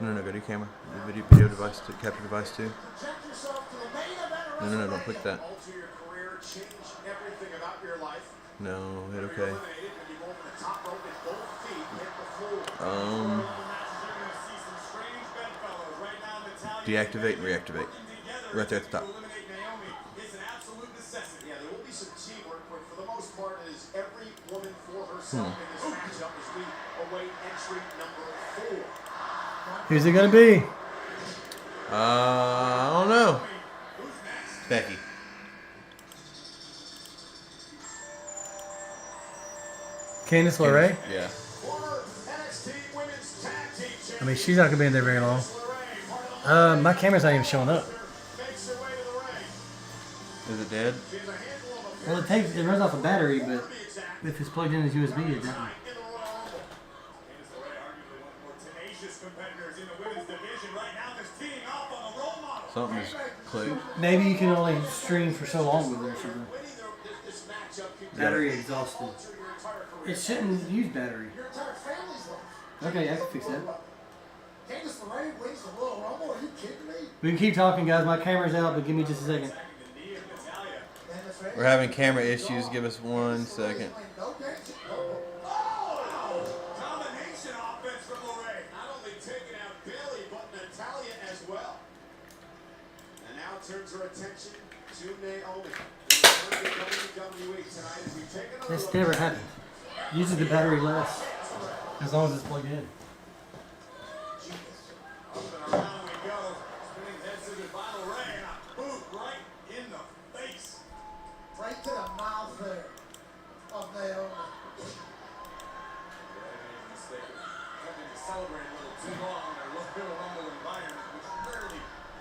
No, go to your camera. The video device, capture device too.
Project yourself to the main event of
No, don't click that.
Alter your career, change everything about your life.
No, hit
You're
okay.
eliminated when you go over the top rope and both feet hit the floor.
Deactivate and reactivate. Right there at the top.
Yeah, there will be some teamwork, but for the most part, it is every woman for herself in this matchup as we await entry number 4.
Who's it gonna be?
I don't know. Becky.
Candice LeRae?
Yeah.
Former NXT Women's Tag Team Champion
I mean, she's not gonna be in there very long.
LeRae, part of the
My camera's not even showing up.
makes her way to the ring.
Is it dead?
She has a handful of
Well, it runs off a battery, but
to be exact
if it's plugged in as USB, it doesn't.
in the Royal Rumble. Candice LeRae, arguably one of the more tenacious competitors in the women's division right now, is teeing off on the role model.
Something's clicked.
Maybe you can only stream for so long with it or something.
Winning this matchup could
Battery exhausted.
alter your entire career.
It shouldn't use battery.
Your entire family's life.
Okay, I can fix that.
Candice LeRae wins the Royal Rumble. Are you kidding me?
We can keep talking, guys. My camera's out, but give me just a second.
And the fans
We're having camera issues. Give us 1 second.
no danger. Oh! Combination offense from LeRae. Not only taking out Bailey, but Natalya as well. And now turns her attention to Naomi. WWE tonight as we take another
That's
look.
never happened. Uses the battery less, as long as it's plugged in.
Up and around we go. Spinning head scissors by LeRae and a boot right in the face.
Right to the mouth there of Naomi.
Having to celebrate a little too long in a Royal Rumble environment, which rarely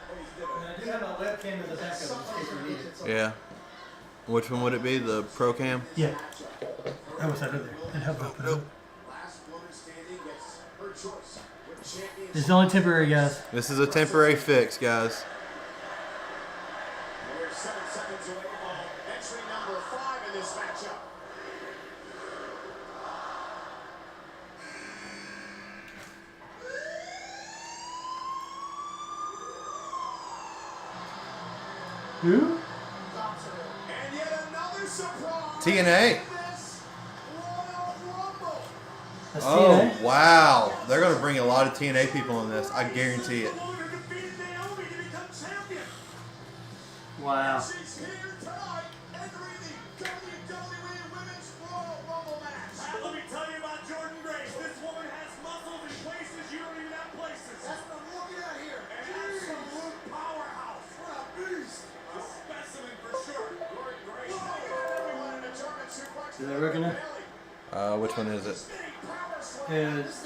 pays dividends.
I do have my webcam as a backup in case we need it.
Yeah. Which one would it be? The Pro Cam?
Yeah. I wish I did there. It helped out.
Nope.
Last woman standing gets her choice. Which
It's only temporary, guys.
This is a temporary fix, guys.
We're 7 seconds away from entry number 5 in this matchup.
Who?
And yet another surprise.
TNA.
in this Royal Rumble.
That's
Oh,
TNA.
wow. They're going to bring a lot of TNA people in this. I guarantee it.
Logan defeated Naomi to become champion.
Wow.
She's here tonight entering the WWE Women's Royal Rumble match. Let me tell you about Jordan Grace. This woman has muscles in places you don't even have places. That's what I'm looking at here. An absolute powerhouse. What a beast. A specimen for sure. Jordan Grace. Everyone in a German suplex.
Do they reckon it?
Which one is it?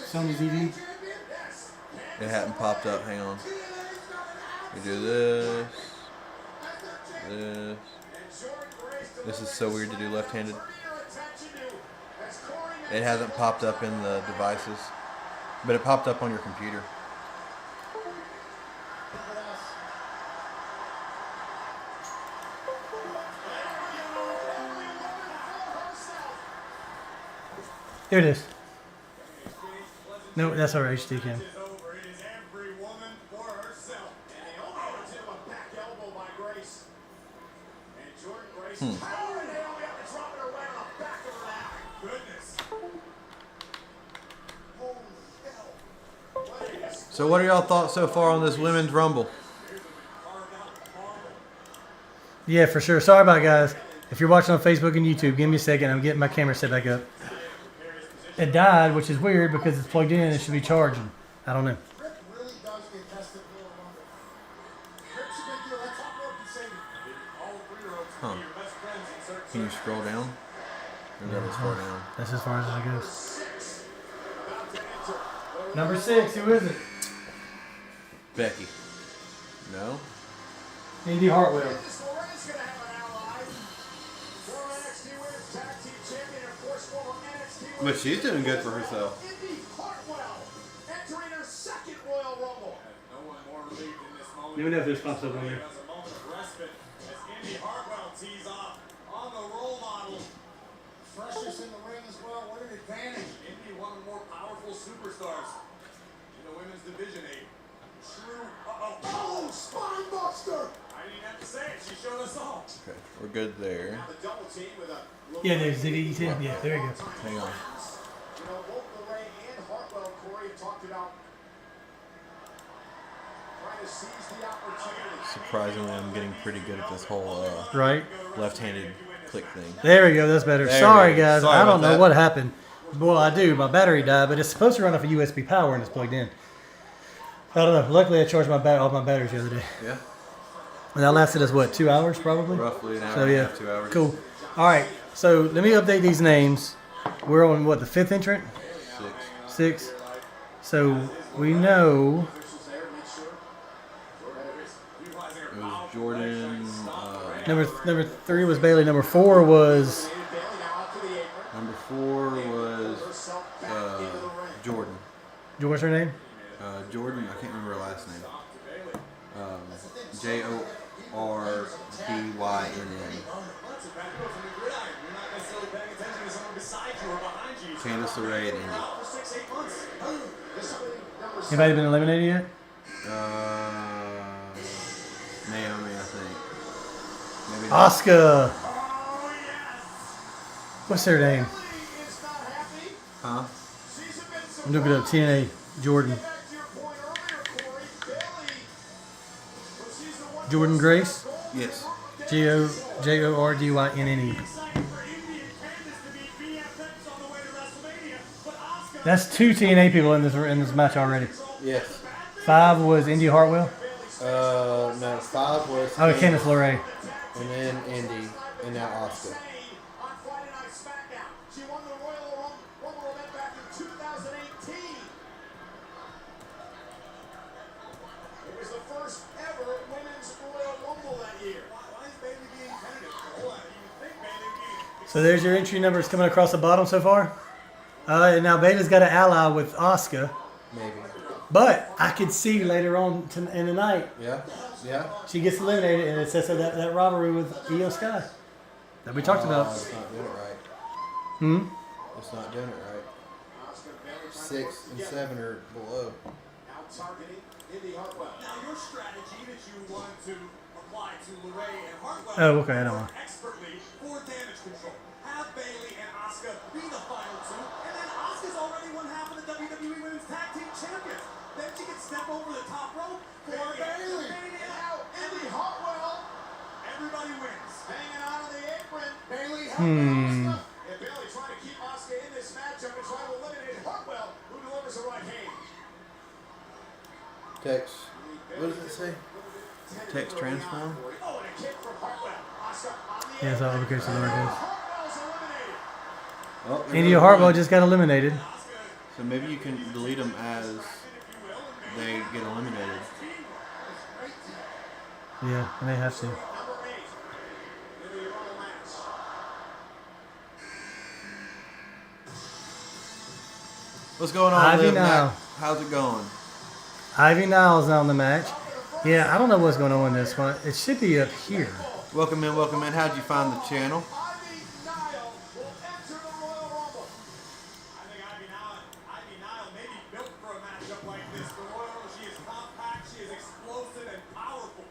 Sony TV.
Yes.
It hadn't popped up. Hang on. We do this. This. This is so weird to do left-handed. It hasn't popped up in the devices, but it popped up on your computer.
Here it is. No, that's our HD cam.
It is every woman for herself. And Naomi was into a back elbow by Grace. And Jordan Grace powering Naomi up and dropping her right on the back of her neck. Goodness. Holy hell. What a display.
So what are y'all thoughts so far on this Women's Rumble?
Yeah, for sure. Sorry about it, guys. If you're watching on Facebook and YouTube, give me a second. I'm getting my camera set back up. It died, which is weird because it's plugged in and it should be charging. I don't know.
Rick really does get tested for a Rumble. Rick's a big deal. Let's talk about Sadie.
All 3-year-olds
Huh.
your best friends in certain
Can you scroll down? Or gotta scroll down.
That's as far as it goes.
6. About to enter.
Number 6, who is it?
Becky. No?
Indy Hartwell.
This Lorraine's going to have an ally. Former NXT Women's Tag Team Champion and, of course, former NXT
But
Women's
she's doing good for herself.
Indy Hartwell entering her second Royal Rumble. No one more relieved in this moment.
Let me know if this pops up on there.
As a moment of respite as Indy Hartwell tees off on the role model.
Freshness in the ring as well. What an advantage.
Indy, one of the more powerful superstars in the women's division. A true. Oh, spine buster! I didn't have to say it. She showed us all.
Okay, we're good there.
Now the double team with a.
Yeah, there's ZD10. Yeah, there you go.
Hang on.
You know, both Lorraine and Hartwell, Corey, have talked about trying to seize the opportunity.
Surprisingly, I'm getting pretty good at this whole
Right?
left-handed click thing.
There we go. That's better.
There
Sorry,
we go.
guys.
Sorry
I don't
about
know
that.
what happened. Well, I do. My battery died, but it's supposed to run off of USB power and it's plugged in. I don't know. Luckily, I charged all my batteries the other day.
Yeah?
And that lasted us, what, 2 hours probably?
Roughly an hour
So,
and a
yeah.
half, 2 hours.
Cool. All right. So let me update these names. We're on, what, the 5th entrant?
6.
6. So we know.
It was Jordan.
Number 3 was Bailey. Number 4 was
Number 4 was Jordan.
what's her name?
Jordan, I can't remember her last name. Jordynn. Candice LeRae and Indy.
Anybody been eliminated yet?
Naomi, I think. Maybe
Asuka. What's her name?
Huh?
I'm looking up TNA Jordan. Jordan Grace.
Yes.
Jordynne. That's 2 TNA people in this match already.
Yes.
5 was Indy Hartwell.
No, 5 was.
Oh, Candice LeRae.
And then Indy, and now Asuka.
On Friday Night SmackDown, she won the Royal Rumble event back in 2018. It was the first ever women's Royal Rumble that year. Why is Bailey being tentative? Hold on, you think Bailey being...
So there's your entry numbers coming across the bottom so far. And now Bailey's got an ally with Asuka.
Maybe.
But I could see later on in the night
Yeah. Yeah.
she gets eliminated, and it says that rivalry with Io Sky that we talked about.
It's not doing it right.
Hmm.
It's not doing it right. 6 and 7 are below.
Now targeting Indy Hartwell. Now your strategy that you want to apply to LeRae and Hartwell.
Oh, okay, I don't know.
Expertly for damage control. Have Bailey and Asuka be the final two, and then Asuka's already won half of the WWE Women's Tag Team Champions. Then she can step over the top rope for Bailey. And now Indy Hartwell. Everybody wins. Hanging out on the apron. Bailey helping Asuka. And Bailey trying to keep Asuka in this matchup and try to eliminate Hartwell, who delivers a right hand.
Text. What does it say? Text transform.
Oh, and a kick from Hartwell. Asuka on the
Yeah, that's how
apron.
uppercuts the Lord is.
Hartwell's eliminated.
Oh, there
India
goes
Hartwell
one.
just got eliminated.
So maybe you can delete them as they get eliminated.
Yeah, and they have to.
Number 8 in the Rumble match.
What's going on,
Ivy
Liv?
now.
How's it going?
Ivy Niles on the match. Yeah, I don't know what's going on in this one. It should be up here.
Welcome in, welcome in. How'd you find the channel?
Ivy Nile will enter the Royal Rumble. I think Ivy Nile may be built for a matchup like this. The Royal Rumble, she is compact, she is explosive and powerful.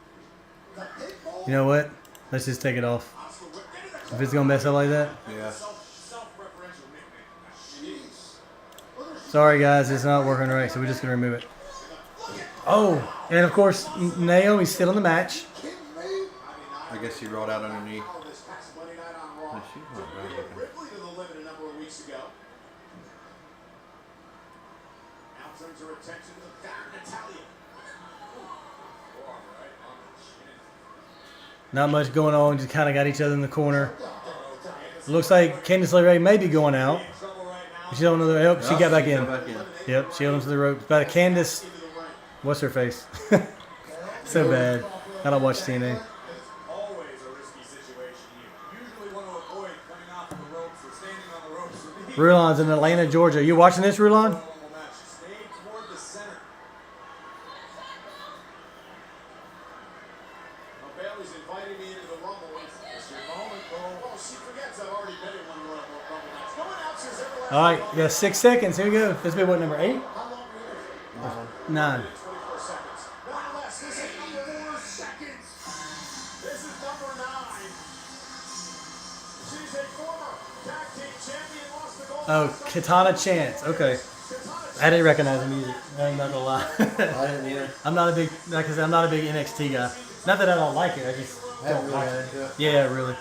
The Pitbull.
You know what? Let's just take it off.
Asuka whipped into the
If it's gonna mess up like that.
Yeah.
self-referential nickname. Jeez.
Sorry guys, it's not working right, so we're just gonna remove it. Oh, and of course Naomi's still in the match.
I guess she rolled out underneath.
This past Monday night on Raw.
No, she's not right
Rhea
looking.
Ripley to the limit a number of weeks ago. Now turns her attention to Baron Natalia.
Not much going on, just kind of got each other in the corner. Looks like Candice LeRae may be going out. She don't know the help. She got back in. Yep, she held him to the ropes. But Candice, what's her face? So bad. I don't watch TNA.
Always a risky situation. You usually want to avoid coming off of the ropes or standing on the ropes.
Rulon's in Atlanta, Georgia. You watching this, Rulon?
Stay toward the center. Now Bailey's invited me into the Rumble. It's your moment, Cole. Oh, she forgets I've already been in one Rumble match. No announcers ever left.
All right, yeah, 6 seconds. Here we go. This will be what, number 8?
How long were you
9.
24 seconds. Nonetheless, this is number 4 seconds. This is number 9. She's a former tag team champion, lost the gold.
Oh, Katana Chance. Okay. I didn't recognize the music. I'm not gonna lie.
I didn't either.
I'm not a big, like I said, I'm not a big NXT guy. Not that I don't like it. I just
I haven't
don't
really
like
had
it.
into it.
Yeah, really.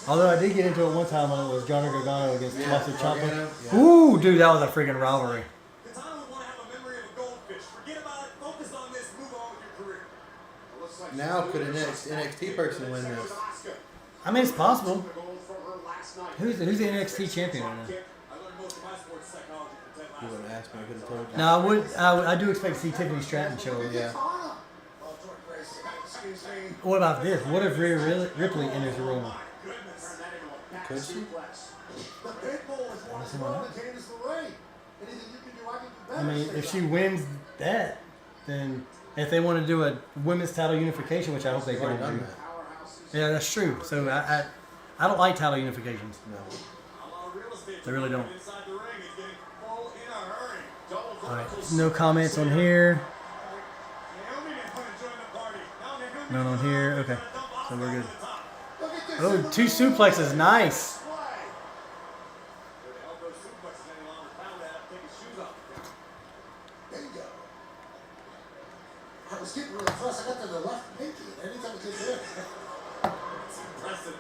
Although I did get into it one time when it was Johnny Gargano against Tommaso Ciampa.
Gargano, yeah.
Ooh, dude, that was a freaking rivalry.
Katana would want to have a memory of a goldfish. Forget about it. Focus on this. Move on with your career. It looks like
Now could an NXT person win this?
Asuka.
I mean, it's possible.
The gold from her last night.
Who's the NXT champion right now?
I learned most of my sports psychology from Ted
You
Lasso.
wouldn't ask me, I could have told you.
No, I do expect to see Tiffany Stratton show up.
Yeah.
Oh, Jordan Grace. Excuse me.
What about this? What if Rhea Ripley enters the room?
Goodness. Turn that into a back
Could she?
suplex.
The Pitbull is one
see
as
why
well
not.
as Candice LeRae. Anything you can do, I can do better.
I mean, if she wins that, then if they want to do a women's title unification, which I hope they
She's
don't
already done
do.
that.
Powerhouses.
Yeah, that's true. So I don't like title unifications.
No.
A lot of real estate
They really don't.
inside the ring is getting full in a hurry. Double
All right,
vertical
no comments on here.
Naomi didn't want to join the party. Now Naomi
None on here. Okay, so we're good.
Look at this.
Oh, 2 suplexes. Nice.
Play. The elbow suplex is any longer found that. Take his shoes off.
Bingo. I was getting really close. I got to the left pinky, and anytime it gets there.
It's impressive.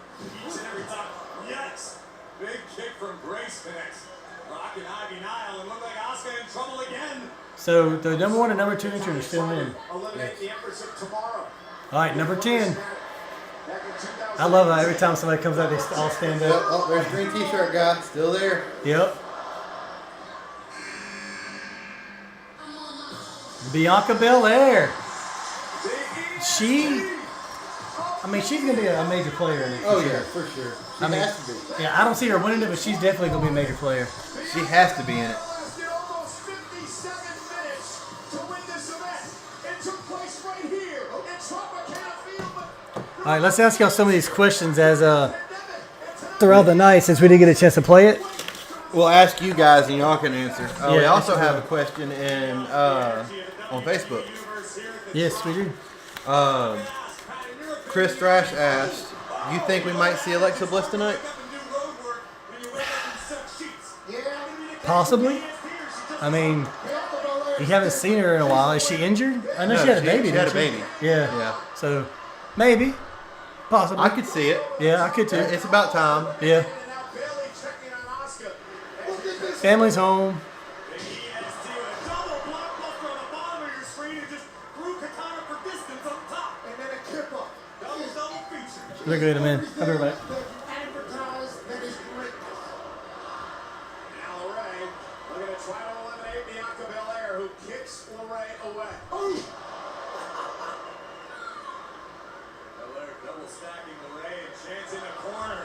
Each and every time. Yikes. Big kick from Grace connects. Rocking Ivy Nile and look like Asuka in trouble again.
So the number 1 and number 2 entry are still in.
Eliminate the Empress of tomorrow.
All right, number 10.
Back in 2000.
I love how every time somebody comes out, they all stand
Yep.
up.
Oh, there's a green t-shirt guy. Still there.
Yep. Bianca Belair. She, I mean, she's gonna be a major player in it.
Oh, yeah, for sure. She
mean-
has to be.
Yeah, I don't see her winning it, but she's definitely gonna be a major player.
She has to be in it.
All right, let's ask y'all some of these questions as throughout the night since we didn't get a chance to play it.
We'll ask you guys, and y'all can answer. We
Yeah,
also
that's
have a question on Facebook.
Yes, we do.
Chris Thrash asked, "You think we might see Alexa Bliss tonight?"
Possibly. I mean, you haven't seen her in a while. Is she injured? I know
No,
she had a baby.
she had
didn't
a baby.
Yeah.
Yeah.
So maybe, possibly.
I could see it.
Yeah, I could too.
It's about time.
Yeah.
Now Bailey checking on Asuka.
Look at this.
Family's home.
Double blockbuster on the bottom of your screen and just threw Katana for distance on top.
And then a kip up.
Double feature.
Look at him, man. I'll be right back.
Advertise that is greatness.
Now LeRae looking to try to eliminate Bianca Belair, who kicks LeRae away. Belair double stacking LeRae and Chance in the corner.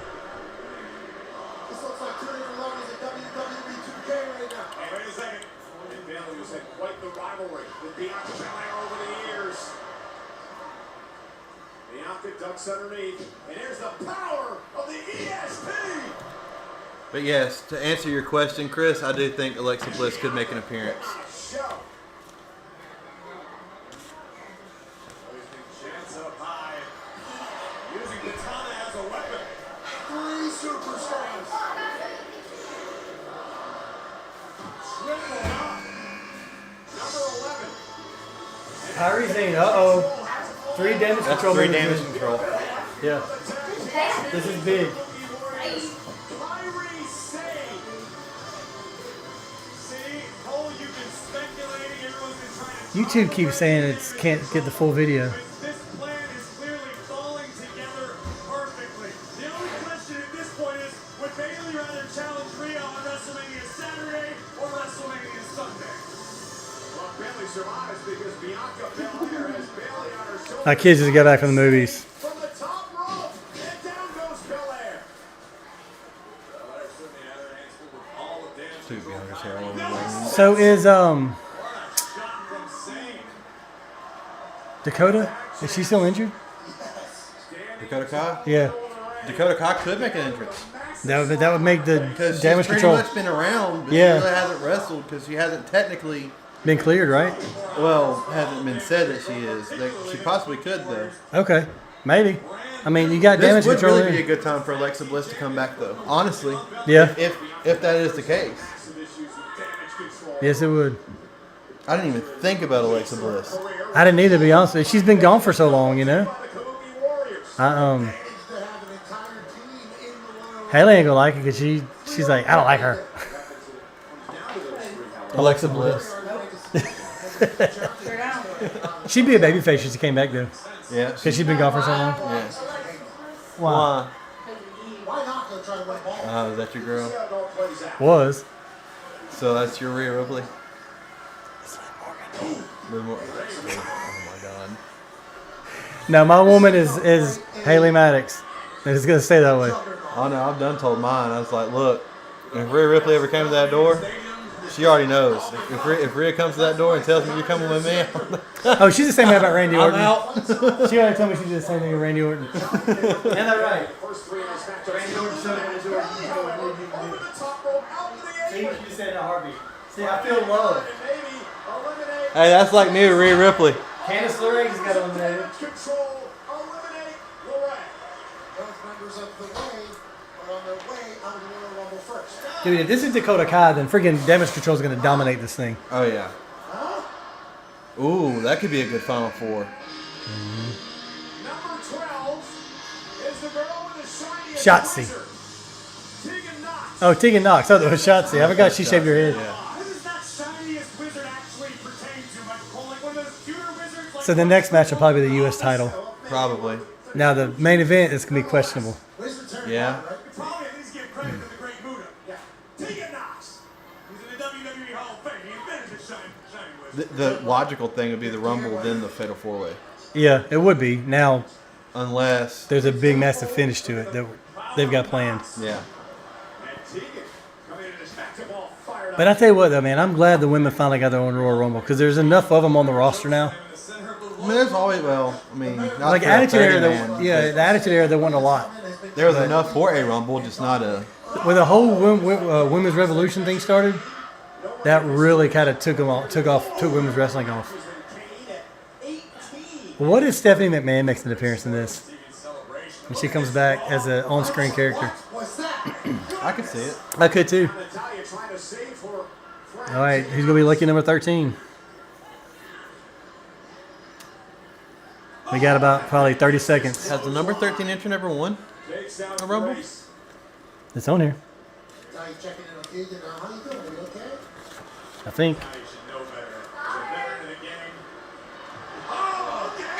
This looks like two different levels of WWE 2K right now.
Hey, wait a second. And Bailey has had quite the rivalry with Bianca Belair over the years. Bianca ducks underneath, and here's the power of the ESP.
But yes, to answer your question, Chris, I do think Alexa Bliss could make an appearance.
Show. Chance up high, using Katana as a weapon.
Three superstars.
Triple up. Number 11.
Kyrie Zane. Uh-oh. 3 damage
That's
control.
3
moves.
damage control.
Yeah. This is big.
Kyrie Sane. See, Cole, you've been speculating. Everyone's been trying to.
YouTube keeps saying it can't get the full video.
This plan is clearly falling together perfectly. The only question at this point is, would Bayley rather challenge Rhea on WrestleMania Saturday or WrestleMania Sunday? Well, Bayley survives because Bianca Belair has Bayley on her shoulder.
My kids just got back from the movies.
From the top rope, and down goes Belair. Belair certainly had her hands full with all of damage.
Too Bianca's hair all over the ring.
So is
Shot from Sane.
Dakota? Is she still injured?
Dakota Kai?
Yeah.
Dakota Kai could make an entrance.
That would make the
Because she's
damage
pretty
control
much been around, but
Yeah.
she really hasn't wrestled because she hasn't technically,
been cleared, right?
well, hasn't been said that she is. She possibly could, though.
Okay. Maybe. I mean, you got damage
This would
control
really be a
in.
good time for Alexa Bliss to come back, though. Honestly,
Yeah.
if that is the case.
Some issues with damage control.
Yes, it would.
I didn't even think about Alexa Bliss.
I didn't either, to be honest with you. She's been gone for so long, you know?
The Kabuki Warriors.
I,
To have an entire team in the Royal
Haley ain't gonna like it because she's like, I don't like her. Alexa Bliss. She'd be a babyface if she came back, though.
Yeah.
Because she's been gone for so long.
Yeah.
Why?
Why not go try to win ball?
Oh, is that your girl?
See how it all plays out.
Was.
So that's your Rhea Ripley? Liv Morgan. Oh my god.
No, my woman is Haley Maddox. And it's gonna stay that way.
Oh no, I've done told mine. I was like, look, if Rhea Ripley ever came to that door, she already knows. If Rhea comes to that door and tells me you're coming with me,
Oh, she's the same way about Randy
I'm
Orton.
out.
She already told me she did the same thing with Randy Orton. Ain't that right?
First three in this matchup.
Randy Orton showed Randy Orton.
Over the top rope, out to the apron.
You said in a heartbeat. See, I feel love.
And maybe eliminate
Hey, that's like me with Rhea Ripley.
Candice LeRae just got eliminated.
damage control. Eliminate LeRae.
Both members of the way are on their way out of the Royal Rumble first.
Dude, if this is Dakota Kai, then freaking Damage Control is going to dominate this thing.
Oh yeah. Ooh, that could be a good Final Four.
Number 12 is the girl with the shiny
Shotzi.
advisor, Tegan Knox.
Oh, Tegan Knox. Oh, that was Shotzi. I forgot she shaved her head.
Yeah.
What does that shiniest wizard actually pertain to, Michael Cole? Like one of those cuter wizards? Like
So the next match will probably be the U.S. title.
Probably.
Now, the main event is going to be questionable.
Where's the turn?
Yeah.
You probably at least give credit to the great Buddha. Yeah. Tegan Knox. He's in the WWE Hall of Fame. He invented the shiny wizard.
The logical thing would be the Rumble, then the Fatal 4-Way.
Yeah, it would be. Now,
Unless,
there's a big, massive finish to it that they've got planned.
yeah.
And Tegan coming into this matchup all fired up.
But I tell you what, though, man, I'm glad the women finally got their own Royal Rumble because there's enough of them on the roster now
I mean, there's always not
Like
for a
Attitude
30
Era,
man,
the Attitude Era, they won a lot.
but there was enough for a Rumble, just not a.
When the whole women's revolution thing started, that really kind of took women's wrestling off. What if Stephanie McMahon makes an appearance in this? When she comes back as an on-screen character.
I could see it.
I could too. All right, who's going to be lucky number 13? We got about probably 30 seconds.
Has the number 13 entrant ever won a Rumble?
It's on here,
Now you checking in on Keegan. How you doing? Are you okay?
I think.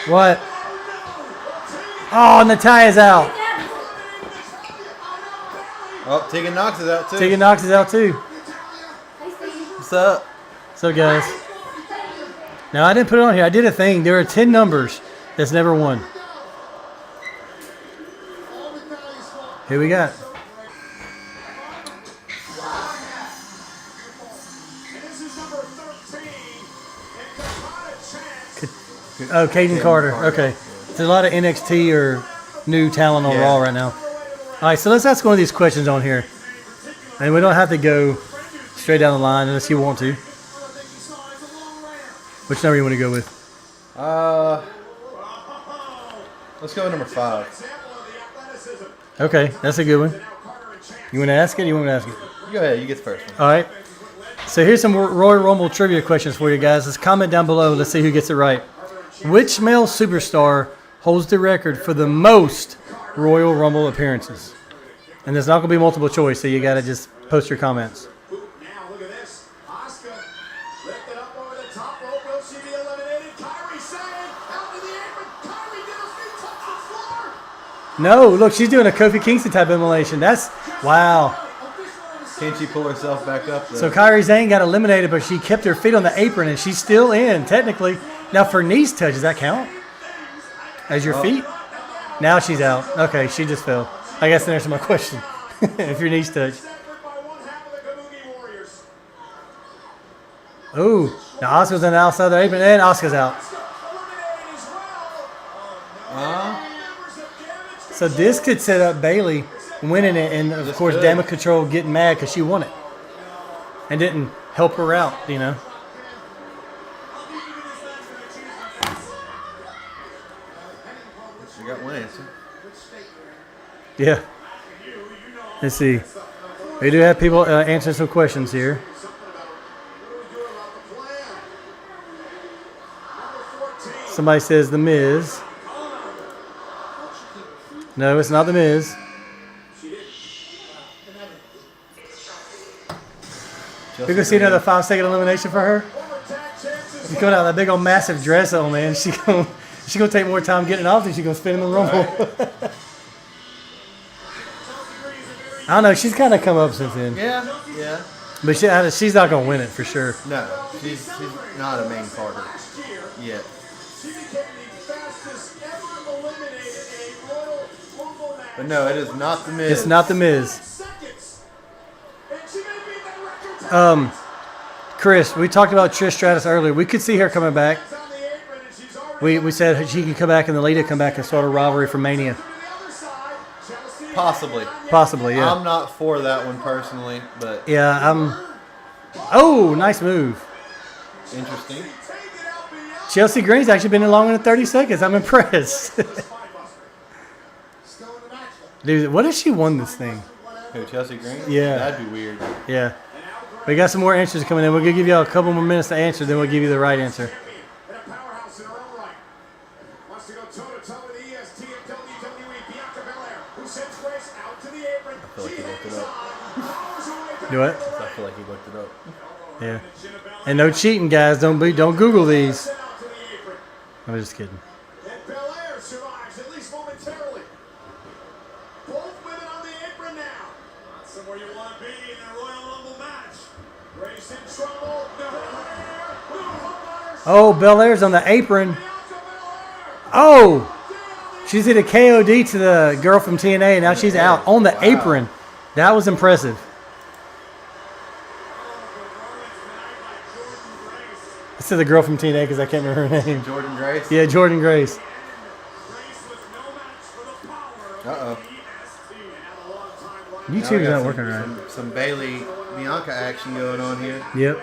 What? Oh, Natalia's out.
Oh, Tegan Knox is out too.
Tegan Knox is out too.
What's up?
So, guys. Now, I didn't put it on here. I did a thing. There are 10 numbers that's never won. Here we got. Oh, Caden Carter. Okay. There's a lot of NXT or new talent on Raw right now. All right, so let's ask one of these questions on here. And we don't have to go straight down the line unless you want to. Which number you want to go with?
Let's go with number 5.
Okay, that's a good one. You want to ask it or you want me to ask it?
Go ahead, you get the first one.
All right. So here's some Royal Rumble trivia questions for you guys. Let's comment down below. Let's see who gets it right. Which male superstar holds the record for the most Royal Rumble appearances? And there's not going to be multiple choice, so you got to just post your comments.
Now look at this. Asuka lifted up over the top rope. Will she be eliminated? Kyrie saying out to the apron. Kyrie did her feet touch the floor.
No, look, she's doing a Kofi Kingston type of elimination. That's, wow.
Can she pull herself back up? Though?
So Kyrie Sane got eliminated, but she kept her feet on the apron, and she's still in, technically. Now, for knees touch, does that count? As your feet? Now she's out. Okay, she just fell. I guess that answers my question. If your knees touch. Ooh, now Asuka's on the outside of the apron, and Asuka's out. So this could set up Bayley winning it, and of course, Damage Control getting mad because she won it and didn't help her out, you know.
You got one answer.
Yeah. Let's see. We do have people answering some questions here. Somebody says The Miz. No, it's not The Miz. We're going to see another 5-second elimination for her. She's coming out with that big old massive dress on, man. She's going to take more time getting off than she's going to spend in the Rumble. I don't know. She's kind of come up since then.
Yeah.
But she's not going to win it for sure.
No, she's not a main carder yet. But no, it is not The Miz.
It's not The Miz. Chris, we talked about Trish Stratus earlier. We could see her coming back. We said she can come back and the Lita come back and start a rivalry for Mania.
Possibly,
yeah.
I'm not for that one personally, but
yeah, Oh, nice move.
interesting.
Chelsea Green's actually been in longer than 30 seconds. I'm impressed. Dude, what if she won this thing?
Who, Chelsea Green?
Yeah.
That'd be weird.
Yeah. We got some more answers coming in. We're going to give you a couple more minutes to answer, then we'll give you the right answer.
I feel like he looked it up.
Do what?
I feel like he looked it up.
Yeah. And no cheating, guys. Don't Google these. I'm just kidding.
And Belair survives, at least momentarily. Both women on the apron now. Not somewhere you want to be in a Royal Rumble match. Grace in trouble.
Oh, Belair's on the apron. Oh! She's hit a KOD to the girl from TNA, and now she's out on the apron. That was impressive. said the girl from TNA because I can't remember her name.
Jordan Grace.
Yeah, Jordan Grace.
Uh-oh.
YouTube's not working right.
Some Bailey Bianca action going on here.
Yep.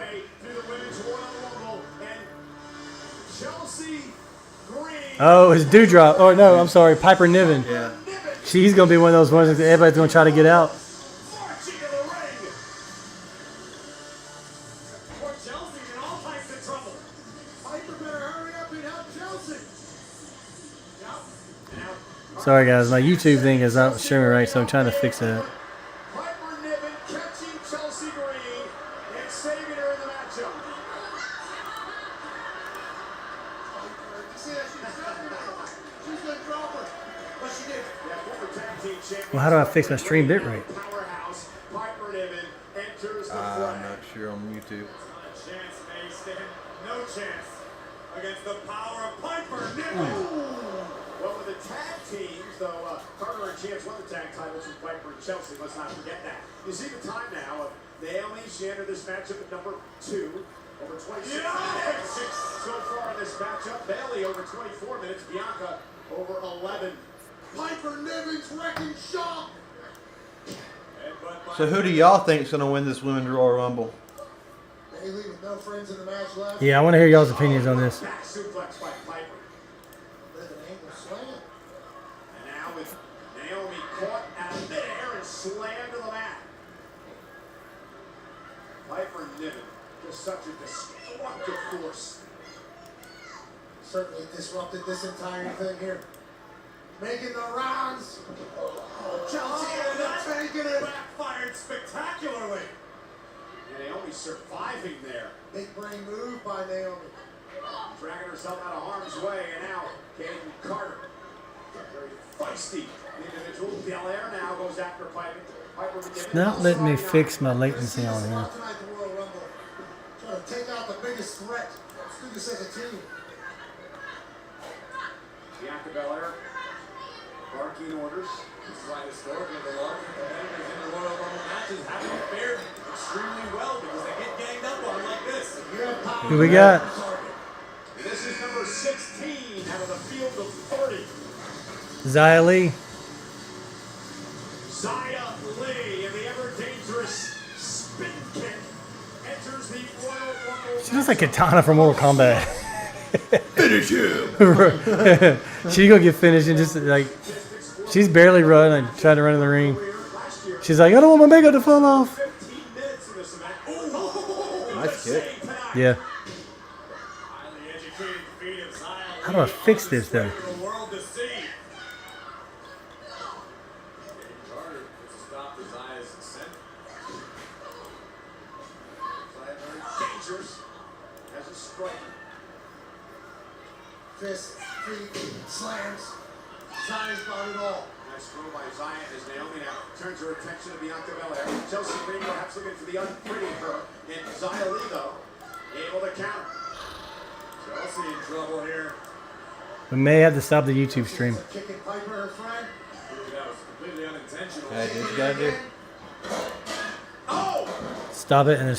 Oh, it's Dewdrop. Oh, no, I'm sorry. Piper Niven.
Yeah.
She's going to be one of those ones that everybody's going to try to get out. Sorry, guys. My YouTube thing is not showing right, so I'm trying to fix that.
Piper Niven catching Chelsea Green and saving her in the matchup.
She's gonna drop her. But she did.
Yeah, former tag team champion.
Well, how do I fix my stream bit rate?
Powerhouse Piper Niven enters the
I'm
fray.
not sure on YouTube.
Chance may stand no chance against the power of Piper Niven. Well, with the tag teams, though, Carter and Chance won the tag titles with Piper and Chelsea. Let's not forget that. You see the time now of Naomi. She entered this matchup at number 2, over 26 minutes so far in this matchup. Bailey over 24 minutes. Bianca over 11.
Piper Niven's wrecking shop.
So who do y'all think is going to win this Women's Royal Rumble?
Bailey with no friends in the match left.
Yeah, I want to hear y'all's opinions on this.
Back suplex by Piper.
With an angle slam.
And now with Naomi caught out of midair and slammed to the mat. Piper Niven, just such a destructive force.
Certainly disrupted this entire thing here. Making the rounds. Chelsea ended up taking it.
Backfired spectacularly. And Naomi surviving there.
Big brain move by Naomi.
Dragging herself out of harm's way, and now Kaden Carter. Very feisty individual. Belair now goes after Piper.
It's not letting me fix my latency on here.
Tonight, the Royal Rumble. Trying to take out the biggest threat. Let's do this as a team.
Bianca Belair barking orders. This is why historically the larger competitors in the Royal Rumble matches haven't fared extremely well because they get ganged up on like this.
Who we got?
This is number 16 out of the field of 30.
Xia Li.
Xia Li in the ever dangerous spin kick enters the Royal Rumble.
She looks like Katana from Mortal Kombat.
Finish him!
She's going to get finished and just like, she's barely running, trying to run in the ring. She's like, I don't want my makeup to fall off.
15 minutes of this event. Oh,
Nice kick.
Yeah.
Highly educated feet of Xia
How do I fix this though?
for the world to see. Carter puts a stop to Xaya's ascent. Xia very dangerous as a striker.
Fists, feet, slams. Zion got it all.
Nice throw by Xia as Naomi now turns her attention to Bianca Belair. Chelsea Green perhaps looking for the unpretty her. And Xia Li, though, able to counter. Chelsea in trouble here.
We may have to stop the YouTube stream.
Kicking Piper, her friend.
That was completely unintentional.
Hey, did you gotta do?
Oh!
Stop it and then